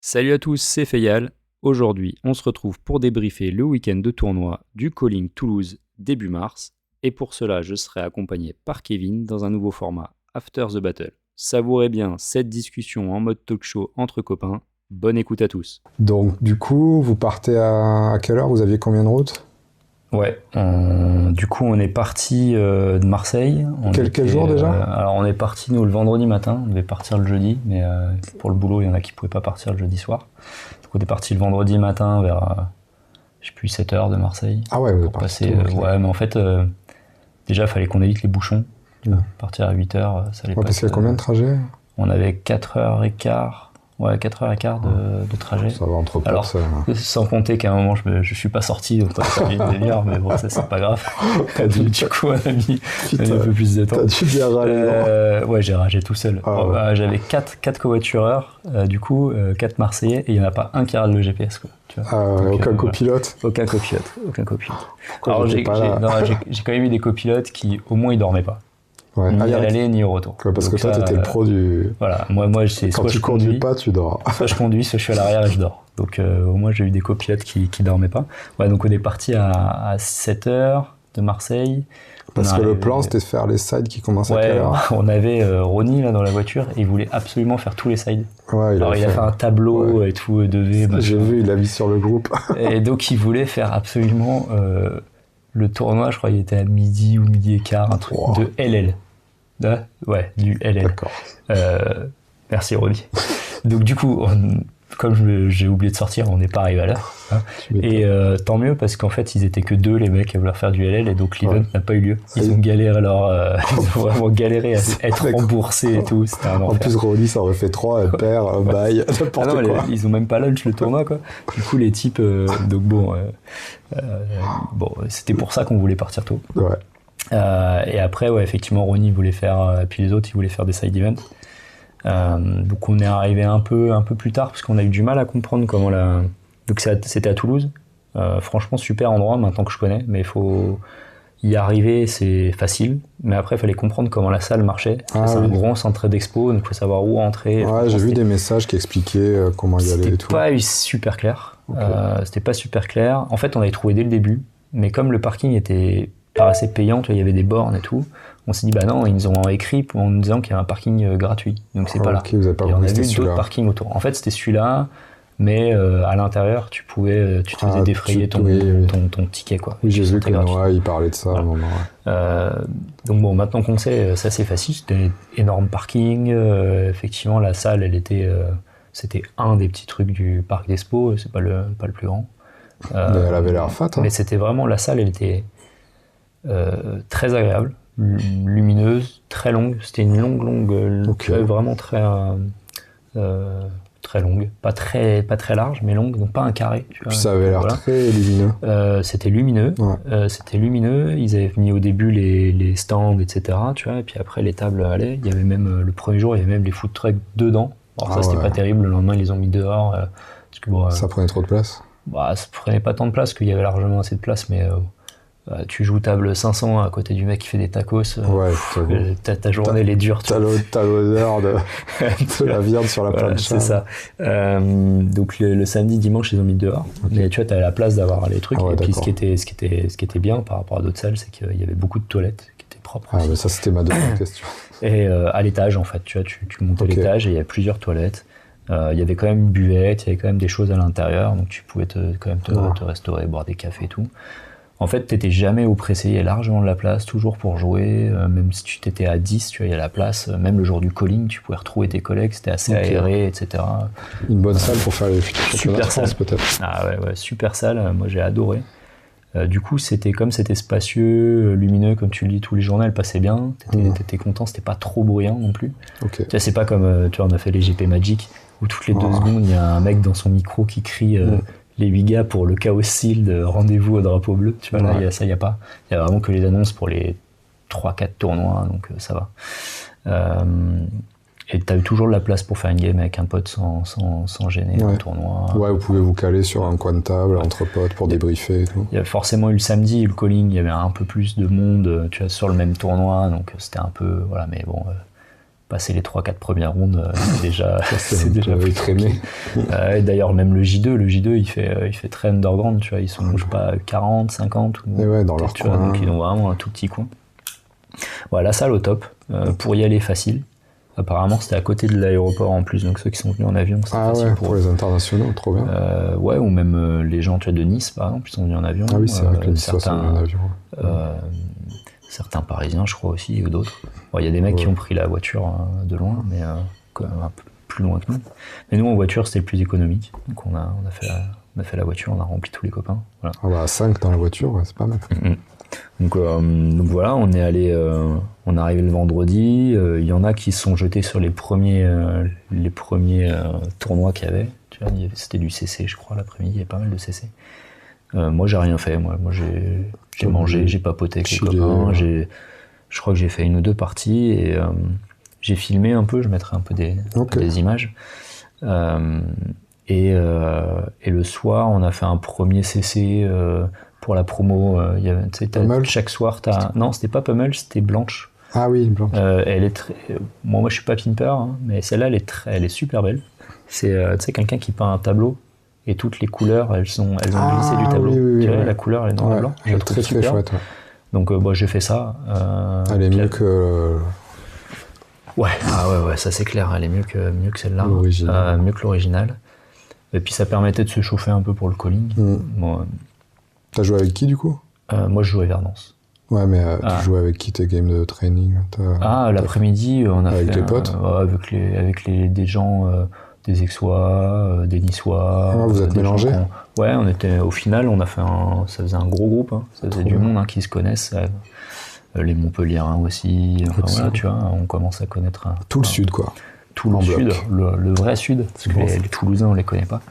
Salut à tous, c'est Fayal. Aujourd'hui, on se retrouve pour débriefer le week-end de tournoi du Calling Toulouse début mars. Et pour cela, je serai accompagné par Kevin dans un nouveau format After the Battle. Savourez bien cette discussion en mode talk show entre copains. Bonne écoute à tous. Donc, du coup, vous partez à quelle heure? Vous aviez combien de routes? Ouais, du coup on est parti de Marseille. Quel jour déjà? Alors on est parti nous le vendredi matin, on devait partir le jeudi, mais pour le boulot il y en a qui pouvaient pas partir le jeudi soir. Donc on est parti le vendredi matin vers, je sais plus, 7h de Marseille. Ah ouais, vous êtes Pour parti passer, tôt, ok. ouais, mais en fait, déjà il fallait qu'on évite les bouchons. Partir à 8h, ça allait Ouais, pas parce qu'il y a combien de trajets? On avait 4h15, ouais, 4h15 de trajet. Ça va entre potes, Alors, ça. sans compter qu'à un moment, je suis pas sorti, donc on a perdu une demi-heure, mais bon, ça, c'est pas grave. Du coup, on a mis un peu plus de temps. T'as dû bien râler, Ouais, j'ai ragé tout seul. Ah Bon, ouais. bah, j'avais 4 covoitureurs, du coup, 4 Marseillais, et il y en a pas un qui râle le GPS, quoi. Tu vois. Ah ouais, Donc, aucun voilà. copilote? Aucun copilote. Pourquoi Alors, j'étais j'ai pas là? j'ai quand même eu des copilotes qui, au moins, ils dormaient pas. Ouais. Ni Ah, à l'aller, ni au retour. parce que Donc toi, ça, t'étais le pro du... Voilà, moi c'est Quand soit tu je conduis conduis, pas, tu dors. soit je conduis, soit je suis à l'arrière et je dors. Donc au moins j'ai eu des copilotes qui dormaient pas. Ouais, donc on est parti à 7h de Marseille. Parce On que le arrive- plan, c'était de faire les sides qui commencent à Ouais, quelle heure? on avait Ronnie là dans la voiture et il voulait absolument faire tous les sides. Ouais, Alors il a fait un tableau et tout, devé, J'ai machin. vu, il l'a mis sur le groupe. Et donc il voulait faire absolument le tournoi, je crois qu'il était à midi ou midi et quart, un truc Wow. de LL. Ouais, du LL. D'accord. Merci Ronnie. Donc du coup, j'ai oublié de sortir, on n'est pas arrivé à l'heure. Hein. Tu m'étonnes. Et tant mieux parce qu'en fait, ils étaient que 2 les mecs à vouloir faire du LL et donc l'event Ouais. n'a pas eu lieu. Ils ont galéré ils ont vraiment galéré à être D'accord. remboursés et tout. C'était un En enfer. plus, Rolly, ça aurait fait 3, un père, un bail, Ah n'importe non, mais quoi. ils ont même pas lunch le tournoi quoi. Du coup, les types, donc bon, c'était pour ça qu'on voulait partir tôt. Ouais. Et après, ouais, effectivement, Ronnie voulait faire, puis les autres, ils voulaient faire des side events. Donc on est arrivé un peu plus tard parce qu'on a eu du mal à comprendre comment la. Donc c'était à Toulouse. Franchement, super endroit maintenant que je connais, mais il faut y arriver, c'est facile. Mais après, il fallait comprendre comment la salle marchait. Ah c'est un oui. gros centre d'expo, donc il faut savoir où entrer. Ouais, Franchement, j'ai vu c'était- des messages qui expliquaient comment y aller et C'était tout. pas super clair. Ok. C'était pas super clair. En fait, on avait trouvé dès le début, mais comme le parking paraissait payant, tu vois, il y avait des bornes et tout, on s'est dit bah non, ils nous ont écrit en nous disant qu'il y a un parking gratuit, donc c'est pas là. Ok, vous avez pas Et on compris a que c'était vu d'autres celui-là. parkings autour. En fait, c'était celui-là, mais à l'intérieur, tu te faisais défrayer oui. ton ticket quoi. Oui, j'ai vu C'était que gratuit. Noah, il parlait de ça à un moment. Ouais. Donc bon, maintenant qu'on le sait, ça c'est facile. C'était énorme parking. Effectivement, la salle, c'était un des petits trucs du parc d'Expo. C'est pas le plus grand. Mais elle avait l'air fat. Hein. Mais c'était vraiment la salle. Elle était très agréable, lumineuse, très longue. C'était une longue, Ok. vraiment très longue, pas très large, mais longue, donc pas un carré. Tu vois. Puis ça avait l'air Voilà. très lumineux. C'était lumineux. Ouais. C'était lumineux. Ils avaient mis au début les stands, etc. Tu vois, et puis après les tables allaient. Il y avait même le premier jour, il y avait même les food trucks dedans. Alors ça, c'était ouais. pas terrible. Le lendemain, ils les ont mis dehors parce que bon, Ça prenait trop de place. ça prenait pas tant de place, qu'il y avait largement assez de place, mais tu joues table 500 à côté du mec qui fait des tacos. Ouais, Ta journée elle est dure. Tu vois. T'as l'odeur de la viande sur la Voilà, plancha. c'est ça. Donc le samedi, dimanche, ils ont mis dehors. Ok. Mais tu vois, t'avais la place d'avoir les trucs. Ah ouais, et puis ce d'accord. qui était bien par rapport à d'autres salles, c'est qu'il y avait beaucoup de toilettes qui étaient propres Ah, aussi. mais ça, c'était ma deuxième question. Et à l'étage, en fait, tu vois, tu montais Ok. l'étage et il y a plusieurs toilettes. Il y avait quand même une buvette, il y avait quand même des choses à l'intérieur, donc tu pouvais quand même te restaurer, boire des cafés et tout. En fait, t'étais jamais oppressé, il y a largement de la place, toujours pour jouer, même si tu t'étais à 10, tu vois, il y a la place, même le jour du calling, tu pouvais retrouver tes collègues, c'était assez Ok. aéré, etc. Une bonne salle pour faire les futurs championnats Super de France, salle. peut-être. Ah ouais, super salle, moi j'ai adoré. Du coup, c'était spacieux, lumineux, comme tu le dis, tous les journées, elle passait bien, t'étais content, c'était pas trop bruyant non plus. Ok. Tu vois, c'est pas comme, tu vois, on a fait les GP Magic, où toutes les 2 secondes, il y a un mec dans son micro qui crie les 8 gars pour le Chaos Shield, rendez-vous au drapeau bleu. Tu vois, là, il y a ça, il y a pas. Il y a vraiment que les annonces pour les 3-4 tournois, donc ça va. Et t'as eu toujours de la place pour faire une game avec un pote sans gêner un tournoi. Ouais, vous pouvez vous caler sur un coin de table entre potes pour débriefer et tout. Il y a forcément eu le samedi, le calling, il y avait un peu plus de monde, tu vois, sur le même tournoi, donc c'était un peu, voilà, mais bon, passer les 3-4 premières rondes, c'est déjà écrémé. Et d'ailleurs, même le J2, il fait très underground, tu vois, ils sont, je sais pas, 40, 50, et ouais, dans leur coin. Donc ils ont vraiment un tout petit coin. Voilà, la salle au top, pour y aller facile. Apparemment, c'était à côté de l'aéroport en plus, donc ceux qui sont venus en avion, c'était facile pour les internationaux, trop bien. Ouais, ou même les gens, tu vois, de Nice, par exemple, ils sont venus en avion. Ah oui, c'est vrai que les Niçois sont venus en avion. Certains Parisiens, je crois aussi, ou d'autres. Il y a des mecs qui ont pris la voiture de loin, mais quand même un peu plus loin que nous. Mais nous, en voiture, c'était le plus économique. Donc on a fait la voiture, on a rempli tous les copains. Voilà. Ah bah, 5 dans la voiture, ouais, c'est pas mal. Donc voilà, on est arrivé le vendredi. Il y en a qui se sont jetés sur les premiers tournois qu'il y avait. Tu vois, c'était du CC, je crois, l'après-midi. Il y avait pas mal de CC. Moi, j'ai rien fait. Moi, j'ai mangé, j'ai papoté avec les copains. Je crois que j'ai fait 1 ou 2 parties et j'ai filmé un peu. Je mettrai un peu des images. Et le soir, on a fait un premier CC pour la promo. Chaque soir, non, c'était pas Pummel, c'était Blanche. Ah oui, Blanche. Elle est moi, je suis pas pimper, hein, mais celle-là, elle est super belle. C'est quelqu'un qui peint un tableau. Et toutes les couleurs, elles ont glissé du tableau. Oui, tu vois, la couleur, elle est noir et blanc. Elle est très très chouette. Ouais. Donc, j'ai fait ça. Elle est mieux que. Ouais, ça c'est clair. Elle est mieux que celle-là. Mieux que l'original. Et puis, ça permettait de se chauffer un peu pour le calling. Bon, t'as joué avec qui du coup ? Moi, je jouais Verdance. Ouais, mais tu jouais avec qui tes games de training ? L'après-midi, on a avec fait. Les potes ? Avec des gens. Des Aixois, des Niçois. Vous êtes mélangés ? Ouais, au final, ça faisait un gros groupe, hein. Ça faisait du monde qui se connaissent. Les Montpelliérains aussi. Voilà, tu vois, on commence à connaître tout le sud, quoi. Tout le sud, le vrai sud, parce que les Toulousains, on les connaît pas.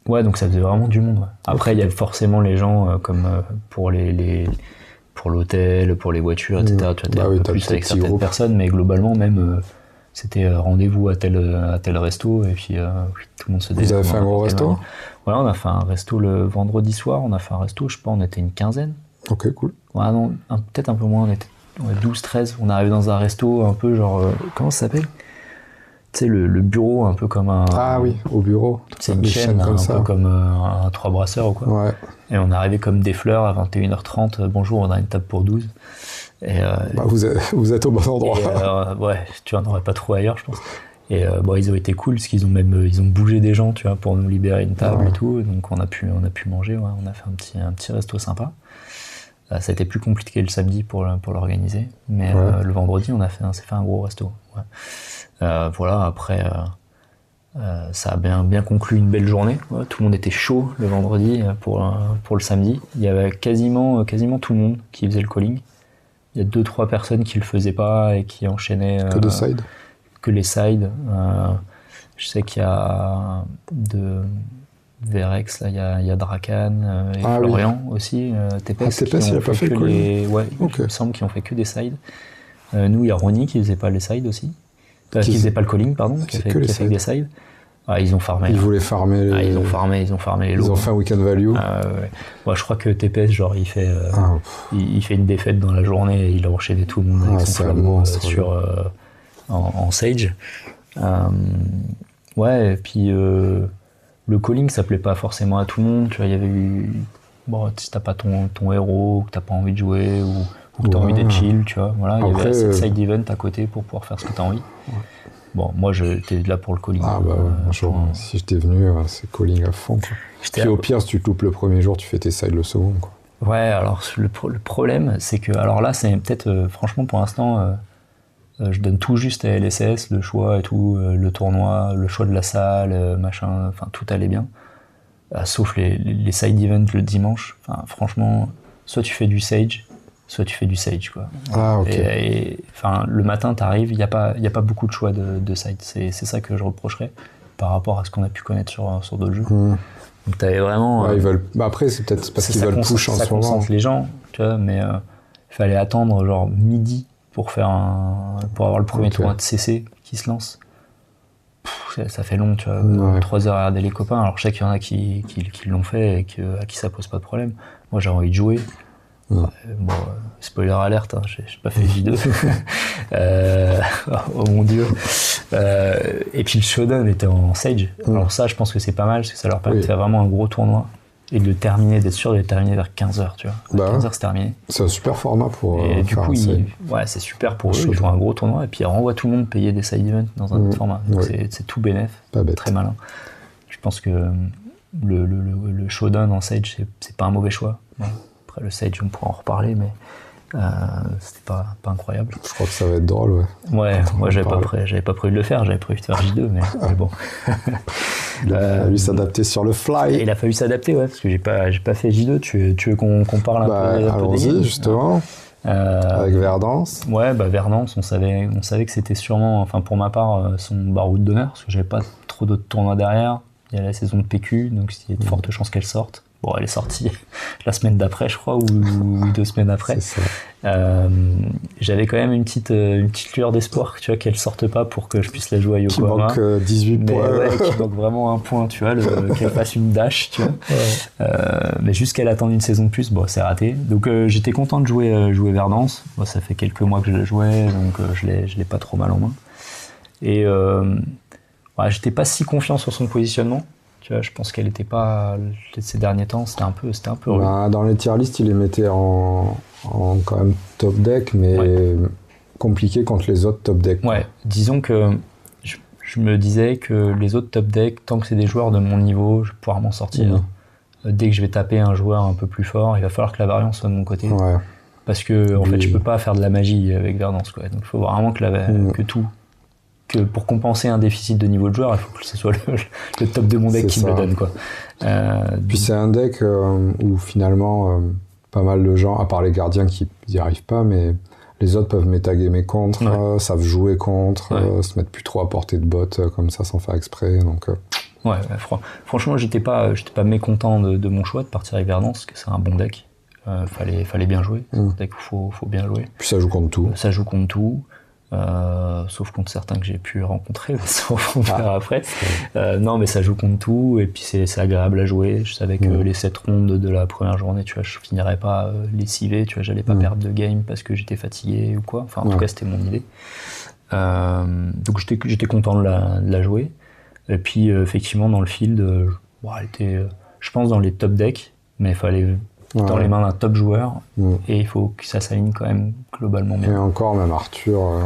Ouais, donc ça faisait vraiment du monde. Ouais. Après, il y a forcément les gens comme pour pour l'hôtel, pour les voitures, etc. Tu vois, un peu plus avec certaines personnes, mais globalement, même. C'était rendez-vous à tel resto et puis tout le monde se déplace. Vous avez fait un gros resto ? Ouais, on a fait un resto le vendredi soir, on a fait un resto, je sais pas, on était une quinzaine. Ok, cool. Ouais, non, peut-être un peu moins, on était 12-13, on est arrivé dans un resto un peu genre, comment ça s'appelle ? Tu sais, le bureau un peu comme un... Ah oui, au bureau. C'est une chaîne un peu comme un 3 brasseurs ou quoi. Ouais. Et on est arrivé comme des fleurs à 21h30, bonjour, on a une table pour 12. Et, vous êtes au bon endroit. Ouais, tu en aurais pas trop ailleurs, je pense. Et ils ont été cool parce qu'ils ont bougé des gens, tu vois, pour nous libérer une table et tout. Donc on a pu manger. Ouais, on a fait un petit resto sympa. Ça a été plus compliqué le samedi pour l'organiser, mais le vendredi on s'est fait un gros resto. Ouais. Voilà. Après, ça a bien conclu une belle journée. Ouais, tout le monde était chaud le vendredi pour le samedi. Il y avait quasiment tout le monde qui faisait le calling. Il y a 2-3 personnes qui le faisaient pas et qui enchaînaient. Que des sides. Que les sides. Je sais qu'il y a de Verex, là, il y a Drakan et Florian aussi. TPS, il a pas fait le calling. Ouais, il me semble qu'ils ont fait que des sides. Nous, il y a Ronnie qui faisait pas les sides aussi. Qui faisait pas le calling, pardon, qui a fait des sides. Ils ont farmé. Ils voulaient farmer. Ils ont farmé les lots. Ils ont fait un weekend value. Ouais. Moi, je crois que TPS, genre, il fait une défaite dans la journée et il a enchaîné tout le monde avec son flambeau en Sage. Ouais, et puis le calling, ça plaît pas forcément à tout le monde. Tu vois, il y avait eu. Bon, si t'as pas ton héros, ou que t'as pas envie de jouer, ou que t'as envie d'être chill, tu vois. Voilà, il y avait assez de side event à côté pour pouvoir faire ce que t'as envie. Ouais. Bon, moi, j'étais là pour le calling. Si j'étais venu, c'est calling à fond. Quoi. Puis au pire, si tu te loupes le premier jour, tu fais tes sides le second. Quoi. Ouais, alors le problème, c'est que... Alors là, c'est peut-être, franchement, pour l'instant, je donne tout juste à LSS, le choix et tout, le tournoi, le choix de la salle, machin, enfin, tout allait bien. Sauf les side events le dimanche. Enfin, franchement, soit tu fais du Sage, soit tu fais du Sage, quoi. Ah, ok. Et le matin, t'arrives, il n'y a pas beaucoup de choix de side. C'est ça que je reprocherais par rapport à ce qu'on a pu connaître sur d'autres jeux. Donc t'avais vraiment... ils veulent... après, c'est peut-être parce qu'ils veulent push en ce moment. Ça concentre les gens, tu vois, mais il fallait attendre genre midi pour avoir le premier tournoi de CC qui se lance. Ça fait long, tu vois, 3 heures à regarder les copains. Alors je sais qu'il y en a qui l'ont fait et à qui ça pose pas de problème. Moi, j'ai envie de jouer. Bon, spoiler alerte, hein, j'ai pas fait J2. Oh mon Dieu. Et puis le Shodan était en Sage. Alors ça, je pense que c'est pas mal, parce que ça leur permet de faire vraiment un gros tournoi. Et de le terminer, d'être sûr de le terminer vers 15h, tu vois. 15h, c'est terminé. C'est un super format pour et du coup, c'est super pour eux. Ils font un gros tournoi et puis ils renvoient tout le monde payer des side events dans un autre format. Donc c'est tout bénef, très malin. Je pense que le Shodan en Sage, c'est pas un mauvais choix. Après, le Sage, on pourra en reparler, mais c'était pas incroyable. Je crois que ça va être drôle, ouais. Moi, j'avais pas prévu de le faire, j'avais prévu de faire J2, mais bon. Il a fallu s'adapter sur le fly. Il a fallu s'adapter, parce que j'ai pas fait J2. Tu veux qu'on parle un peu allons-y, justement. Avec Verdance. Ouais, Verdance, on savait que c'était sûrement, enfin pour ma part, son baroud d'honneur, parce que j'avais pas trop d'autres tournois derrière. Il y a la saison de PQ, donc il y a de fortes chances qu'elle sorte. Bon, elle est sortie la semaine d'après, je crois, ou 2 semaines après. C'est ça. J'avais quand même une petite lueur d'espoir, tu vois, qu'elle sorte pas pour que je puisse la jouer à Yokohama. Qui manque 18 points. Qui manque vraiment un point, tu vois, qu'elle fasse une dash, tu vois. Mais juste qu'elle attende une saison de plus, bon, c'est raté. Donc j'étais content de jouer Verdance. Bon, ça fait quelques mois que je la jouais, donc je l'ai pas trop mal en main. Et j'étais pas si confiant sur son positionnement. Tu vois, je pense qu'elle était pas ces derniers temps, c'était un peu dans les tier list, il les mettait en quand même top deck, mais compliqué contre les autres top deck. Ouais, disons que je me disais que les autres top deck, tant que c'est des joueurs de mon niveau, je vais pouvoir m'en sortir. Dès que je vais taper un joueur un peu plus fort, il va falloir que la variance soit de mon côté. Ouais. Parce que en fait, je peux pas faire de la magie avec Verdance, quoi. Donc il faut vraiment que pour compenser un déficit de niveau de joueur, il faut que ce soit le top de mon deck qui me le donne, quoi. Puis c'est un deck où finalement pas mal de gens, à part les gardiens qui n'y arrivent pas, mais les autres peuvent métagamer contre, savent jouer contre, se mettre plus trop à portée de bot comme ça sans faire exprès. Donc, franchement, j'étais pas mécontent de mon choix de partir avec Verdance, parce que c'est un bon deck. Fallait bien jouer. C'est un deck où faut bien jouer. Puis ça joue contre tout. Sauf contre certains que j'ai pu rencontrer, ça on verra après. Non, mais ça joue contre tout, et puis c'est agréable à jouer. Je savais que les 7 rondes de la première journée, tu vois, je finirais pas lessivé, tu vois, j'allais pas perdre de game parce que j'étais fatigué ou quoi. Enfin, en tout cas, c'était mon idée. Donc j'étais content de la jouer. Et puis effectivement, dans le field, elle était, je pense, dans les top decks, mais il fallait dans les mains d'un top joueur, et il faut que ça s'aligne quand même globalement bien. Et encore, même Arthur...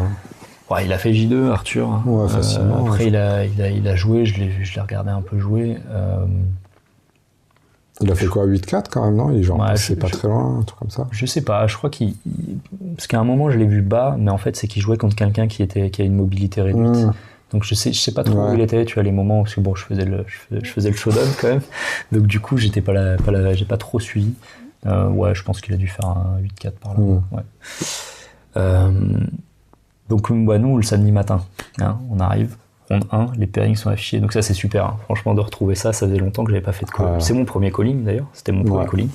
il a fait J2, Arthur. Facilement. Après, il a joué, je l'ai regardé un peu jouer. Il a fait quoi, 8-4 quand même, non? Il c'est pas très loin, un truc comme ça. Je sais pas, je crois parce qu'à un moment, je l'ai vu bas, mais en fait, c'est qu'il jouait contre quelqu'un qui a une mobilité réduite. Donc je sais pas trop où il était, tu vois, les moments, parce que bon, je faisais le showdown quand même. Donc du coup, j'ai pas trop suivi. Je pense qu'il a dû faire un 8-4 par là. Donc nous, le samedi matin, on arrive, ronde 1, les pairings sont affichés, donc ça c'est super, hein. Franchement, de retrouver ça faisait longtemps que j'avais pas fait de calling. C'est mon premier calling d'ailleurs, c'était mon premier calling.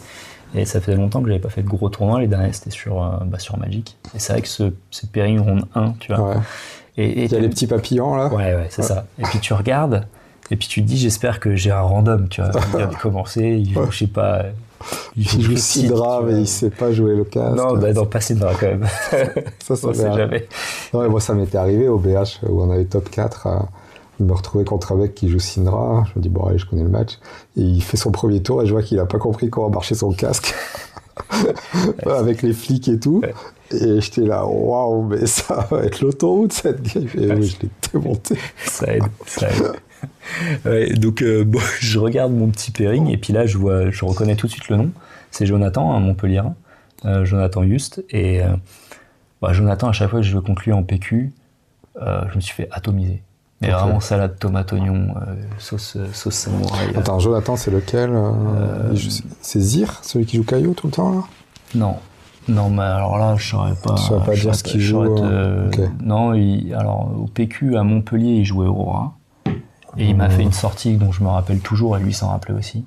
Et ça faisait longtemps que j'avais pas fait de gros tournois, les derniers c'était sur Magic. Et c'est vrai que ce pairing ronde 1, tu vois. Et il y a les petits papillons là. C'est ça. Et puis tu regardes, et puis tu te dis, j'espère que j'ai un random, tu vois. Il vient de commencer, il joue, je sais pas. Il joue Sidra, mais il sait pas jouer le casque. Non, pas Sidra quand même. ça on sait jamais. Non, moi, ça m'était arrivé au BH où on avait top 4. Je me retrouvais contre un mec qui joue Syndra. Je me dis, bon, allez, je connais le match. Et il fait son premier tour et je vois qu'il a pas compris comment marcher son casque. Avec les flics et tout. Et j'étais là, waouh, mais ça va être l'autoroute cette game. Et oui, je l'ai démonté. Ça aide. Donc je regarde mon petit pairing et puis là je reconnais tout de suite le nom. C'est Jonathan, un Montpellierin, Jonathan Just. Et Jonathan, à chaque fois que je joue contre lui en PQ, je me suis fait atomiser. Mais vraiment salade, tomate, oignon, sauce samouraï. Attends, Jonathan, c'est lequel c'est Zir, celui qui joue Caillou tout le temps là? Non, mais alors là, je saurais pas. Tu saurais pas dire ce qu'il joue. Non, alors au PQ à Montpellier, il jouait Aurora. Et il m'a fait une sortie dont je me rappelle toujours, et lui s'en rappelait aussi.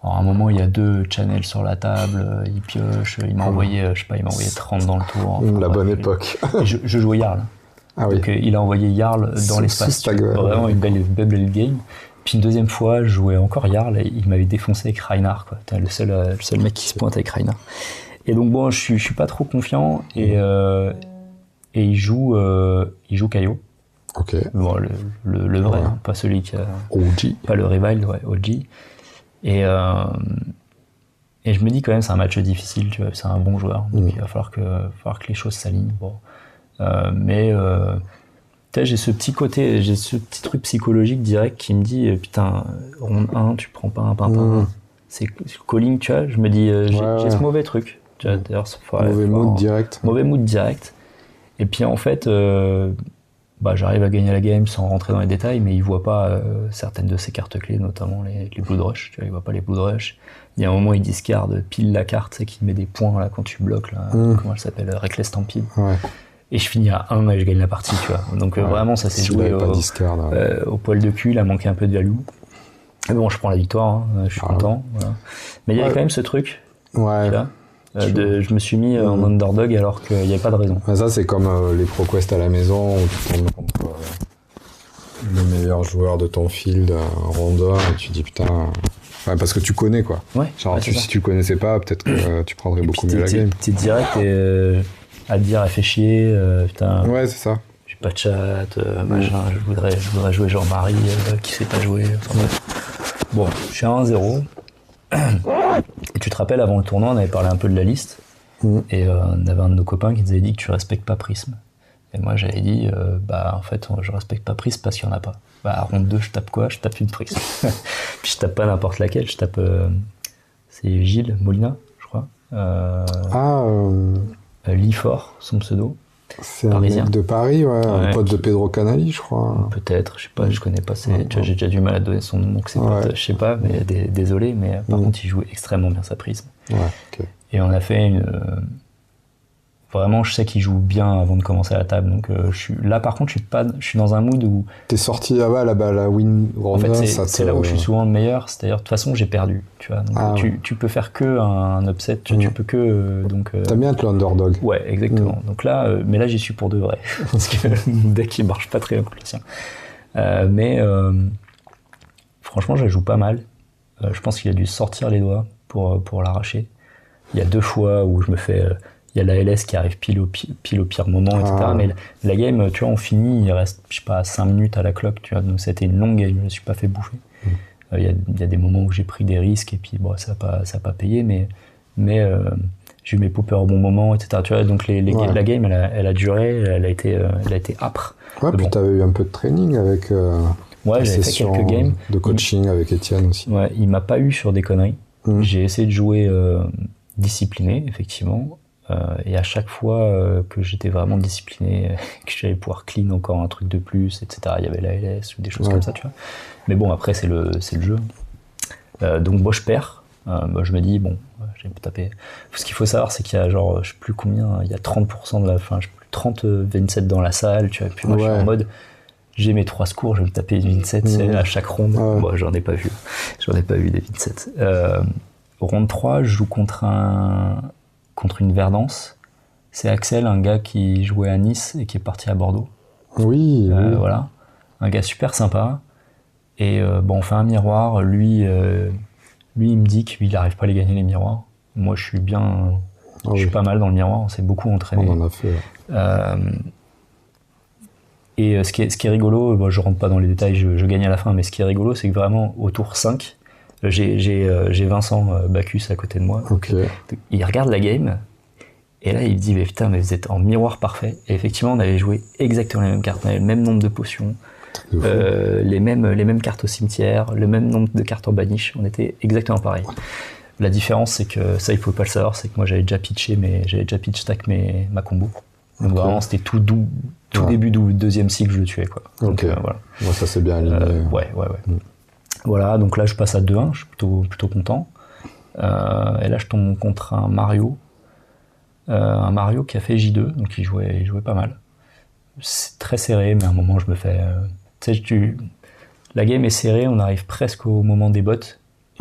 Alors à un moment, il y a 2 channels sur la table, il pioche, il m'a envoyé, 30 dans le tour. Enfin, la bonne époque. Je jouais Jarl. Donc il a envoyé Jarl dans l'espace. Vraiment une belle game. Puis une deuxième fois, je jouais encore Jarl, et il m'avait défoncé avec Reinhardt, quoi. Le seul mec qui se pointe avec Reinhardt. Et donc bon, je suis pas trop confiant et il joue Caillot. Ok. Bon, le vrai, Ouais. hein, pas celui qui a, OG. pas le rival, ouais, OG. Et je me dis quand même c'est un match difficile, tu vois, c'est un bon joueur, donc il va falloir que les choses s'alignent. Bon. Mais j'ai ce petit côté, j'ai ce petit truc psychologique direct qui me dit putain, ronde 1, tu prends pas un pimpin. C'est calling, tu vois, je me dis j'ai ce mauvais truc. Tu vois, d'ailleurs, Mauvais mood direct. Mauvais mood direct. Et puis en fait, j'arrive à gagner la game sans rentrer dans les détails, mais il voit pas certaines de ses cartes clés, notamment les Blood Rush. Tu vois, il voit pas les Blood Rush. Il y a un moment, il discarde pile la carte, c'est qu'il met des points là quand tu bloques là. Comment elle s'appelle, Reckless Stampede. Ouais. Et je finis à 1 et je gagne la partie, tu vois. Donc vraiment, ça s'est joué au poil de cul. Il a manqué un peu de value. Mais bon, je prends la victoire. Hein, je suis content. Voilà. Mais il y avait quand même ce truc. Ouais. Tu vois, je me suis mis en underdog alors qu'il n'y avait pas de raison. Ça, c'est comme les ProQuest à la maison où tu tombes contre le meilleur joueur de ton field en rondeur et tu dis putain. Ouais, parce que tu connais quoi. Ouais. Genre, si tu connaissais pas, peut-être que tu prendrais beaucoup mieux la game. T'es direct et à te dire, elle fait chier, putain. Ouais, c'est ça. J'ai pas de chat, machin, je voudrais jouer Jean-Marie qui sait pas jouer. Enfin, bon, je suis à 1-0. Et tu te rappelles, avant le tournoi, on avait parlé un peu de la liste. Et on avait un de nos copains qui nous avait dit que tu respectes pas Prism. Et moi, j'avais dit, en fait, je respecte pas Prism parce qu'il y en a pas. À ronde 2, je tape quoi ? Je tape une Prism. Puis je tape pas n'importe laquelle, je tape. C'est Gilles Molina, je crois. Liefort, son pseudo. C'est un mec de Paris, un pote de Pedro Canali, je crois. Peut-être, je sais pas, je connais pas. Tu vois, j'ai déjà du mal à donner son nom, donc c'est pas, je sais pas, mais désolé, mais par contre, il joue extrêmement bien sa Prism. Ouais, ok. Et on a fait vraiment, je sais qu'il joue bien avant de commencer à la table, donc là, par contre, je suis dans un mood où. T'es sorti là-bas, la win ronda, en fait, c'est là où je suis souvent le meilleur, c'est-à-dire, de toute façon, j'ai perdu, tu vois. Donc, tu peux faire que un upset, tu peux que. T'aimes bien être le underdog. Ouais, exactement. Donc là, mais là, j'y suis pour de vrai. Parce que mon deck, il marche pas très bien contre le sien. Mais franchement, je joue pas mal. Je pense qu'il a dû sortir les doigts pour l'arracher. Il y a 2 fois où je me fais. Il y a la LS qui arrive pile au pire moment, etc. Mais la game, tu vois, on finit, il reste, je sais pas, 5 minutes à la clock, tu vois. Donc c'était une longue game, je me suis pas fait bouffer. Il y a des moments où j'ai pris des risques et puis bon, ça a pas payé, mais j'ai eu mes poppers au bon moment, etc. Tu vois, donc la game, elle a duré, elle a été âpre. Ouais, puis t'avais eu un peu de training avec j'avais fait quelques games de coaching avec Étienne aussi. Ouais, il m'a pas eu sur des conneries. J'ai essayé de jouer discipliné, effectivement. Et à chaque fois que j'étais vraiment discipliné, que j'allais pouvoir clean encore un truc de plus, etc. Il y avait la LS ou des choses comme ça, tu vois. Mais bon, après, c'est le jeu. Donc moi, je perds. Je me dis, bon, j'ai tapé. Ce qu'il faut savoir, c'est qu'il y a genre, je sais plus combien, il y a 30% de la fin, je sais plus, 30 27 dans la salle, tu vois. Et puis moi, je suis en mode, j'ai mes 3 secours, je vais me taper une 27 à chaque ronde. Bon, j'en ai pas vu. J'en ai pas vu des 27. Ronde 3, je joue contre une Verdance. C'est Axel, un gars qui jouait à Nice et qui est parti à Bordeaux. Oui. Voilà. Un gars super sympa. Et on fait un miroir. Lui, il me dit qu'il n'arrive pas à les gagner, les miroirs. Moi, je suis bien. Je suis pas mal dans le miroir. On s'est beaucoup entraîné. On en a fait. Et ce qui est rigolo, je rentre pas dans les détails, je gagne à la fin, mais ce qui est rigolo, c'est que vraiment, au tour 5, j'ai Vincent Bacchus à côté de moi. Il regarde la game et là il me dit mais putain, mais vous êtes en miroir parfait. Et effectivement, on avait joué exactement les mêmes cartes, on avait le même nombre de potions, les mêmes cartes au cimetière, le même nombre de cartes en banish. On était exactement pareil. La différence, c'est que ça, il pouvait pas le savoir, c'est que moi j'avais déjà pitch stack ma combo. Donc vraiment, c'était tout début du 2e cycle, je le tuais, quoi. Donc voilà. Moi, ça c'est bien aligné. Ouais. Voilà, donc là je passe à 2-1, je suis plutôt content. Et là je tombe contre un Mario qui a fait J2, donc il jouait pas mal. C'est très serré, mais à un moment je me fais... la game est serrée, on arrive presque au moment des bots,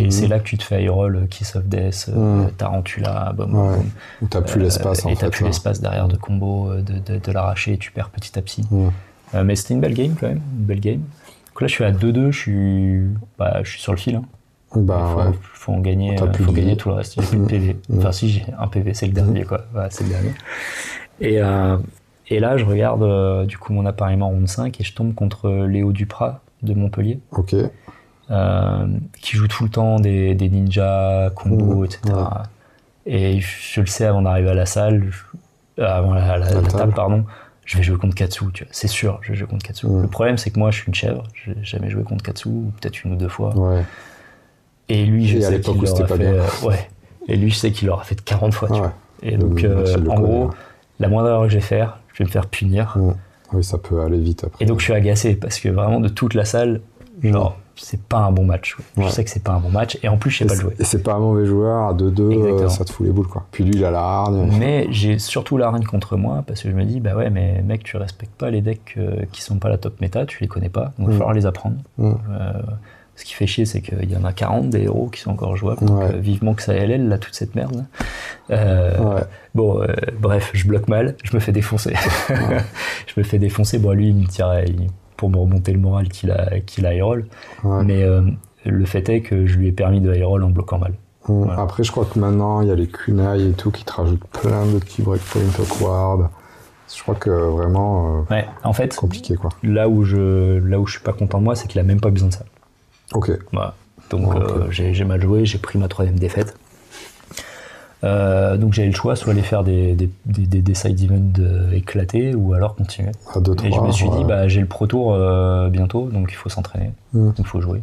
et c'est là que tu te fais roll, Kiss of Death, Tarantula, boum. T'as plus l'espace en fait. Et t'as plus l'espace derrière de combo, de l'arracher, et tu perds petit à petit. Mais c'était une belle game quand même, une belle game. Donc là, je suis à 2-2, je suis sur le fil. Hein. Faut en gagner, faut gagner tout le reste. J'ai plus de PV. Enfin, si, j'ai un PV, c'est le dernier, quoi. Voilà, c'est le dernier. Et là, je regarde du coup mon appareillement en ronde 5 et je tombe contre Léo Duprat de Montpellier. Ok. Qui joue tout le temps des ninjas, combos, etc. Ouais. Et je le sais avant d'arriver à la salle, avant la table, pardon, je vais jouer contre Katsu, tu vois. C'est sûr, je vais jouer contre Katsu. Le problème, c'est que moi, je suis une chèvre, j'ai jamais joué contre Katsu, ou peut-être une ou deux fois. Ouais. Et lui, je sais qu'il l'aura fait. Et lui, je sais qu'il l'aura fait 40 fois, tu vois. Et donc, en gros, la moindre erreur que je vais faire, je vais me faire punir. Oui, ça peut aller vite après. Et donc, je suis agacé, parce que vraiment, de toute la salle, genre, c'est pas un bon match. Je sais que c'est pas un bon match, et en plus, je sais pas le jouer. Et c'est pas un mauvais joueur, à 2-2, ça te fout les boules, quoi. Puis lui, il a la hargne. Mais j'ai surtout la hargne contre moi, parce que je me dis, bah ouais, mais mec, tu respectes pas les decks qui sont pas la top méta, tu les connais pas, donc il va falloir les apprendre. Ce qui fait chier, c'est qu'il y en a 40 des héros qui sont encore jouables, donc vivement que ça LL, là, toute cette merde. Bon, bref, je bloque mal, je me fais défoncer. Je me fais défoncer, bon, lui, il me tire pour me remonter le moral qu'il a high roll, mais le fait est que je lui ai permis de high roll en bloquant mal. Voilà. Après, je crois que maintenant, il y a les kunai et tout qui te rajoutent plein de petits breakpoints awkward. Je crois que vraiment, en fait, compliqué, quoi. Là où je suis pas content de moi, c'est qu'il a même pas besoin de ça. Ok. Voilà. Donc j'ai mal joué, j'ai pris ma 3e défaite. Donc j'avais le choix, soit aller faire des side events éclatés ou alors continuer. À 2-3, et je me suis dit, j'ai le Pro Tour bientôt, donc il faut s'entraîner, il faut jouer.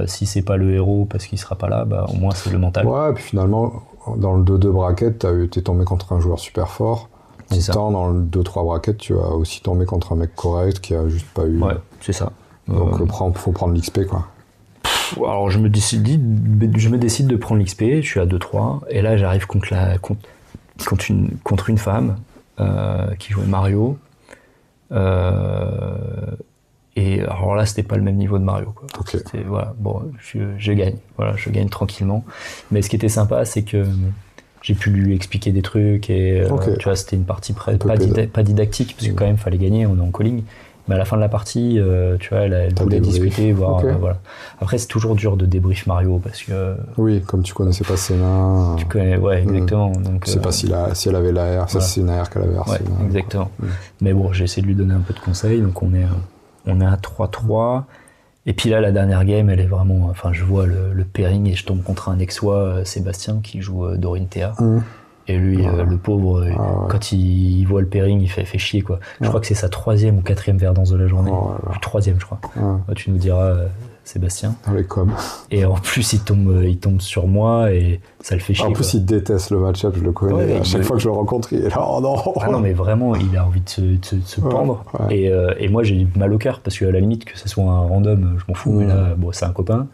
Si c'est pas le héros parce qu'il sera pas là, au moins c'est le mental. Ouais, et puis finalement, dans le 2-2 bracket, t'es tombé contre un joueur super fort. En même temps, dans le 2-3 bracket, tu as aussi tombé contre un mec correct qui a juste pas eu. Ouais, c'est ça. Donc faut prendre l'XP, quoi. Alors je me décide de prendre l'XP, je suis à 2-3, et là j'arrive contre une femme qui jouait Mario. Et alors là c'était pas le même niveau de Mario, quoi. Okay. Voilà, bon, je gagne, voilà, je gagne tranquillement. Mais ce qui était sympa, c'est que j'ai pu lui expliquer des trucs et tu vois, c'était une partie pas didactique parce que quand même fallait gagner, on est en calling. Mais à la fin de la partie, tu vois, elle voulait discuter, voir. Voilà. Après, c'est toujours dur de débrief Mario parce que. Oui, comme tu connaissais pas Senna. Tu connais, ouais, exactement. Donc, je sais pas si elle avait la R, ça c'est une AR qu'elle avait RC. Ouais, exactement. Mais bon, j'ai essayé de lui donner un peu de conseils, donc on est à 3-3. Et puis là, la dernière game, elle est vraiment. Enfin, je vois le pairing et je tombe contre un Exois, Sébastien, qui joue Dorinthea. Et lui, le pauvre, quand il voit le pairing, il fait chier, quoi. Je crois que c'est sa 3e ou 4e verdance de la journée. 3e, je crois. Tu nous diras, Sébastien. Et en plus, il tombe sur moi et ça le fait chier. En plus, il déteste le match-up, je le connais. À chaque fois que je le rencontre, il est là, oh non. Ah non, mais vraiment, il a envie de se pendre. Et moi, j'ai mal au cœur parce qu'à la limite, que ce soit un random, je m'en fous, mais là, bon, c'est un copain.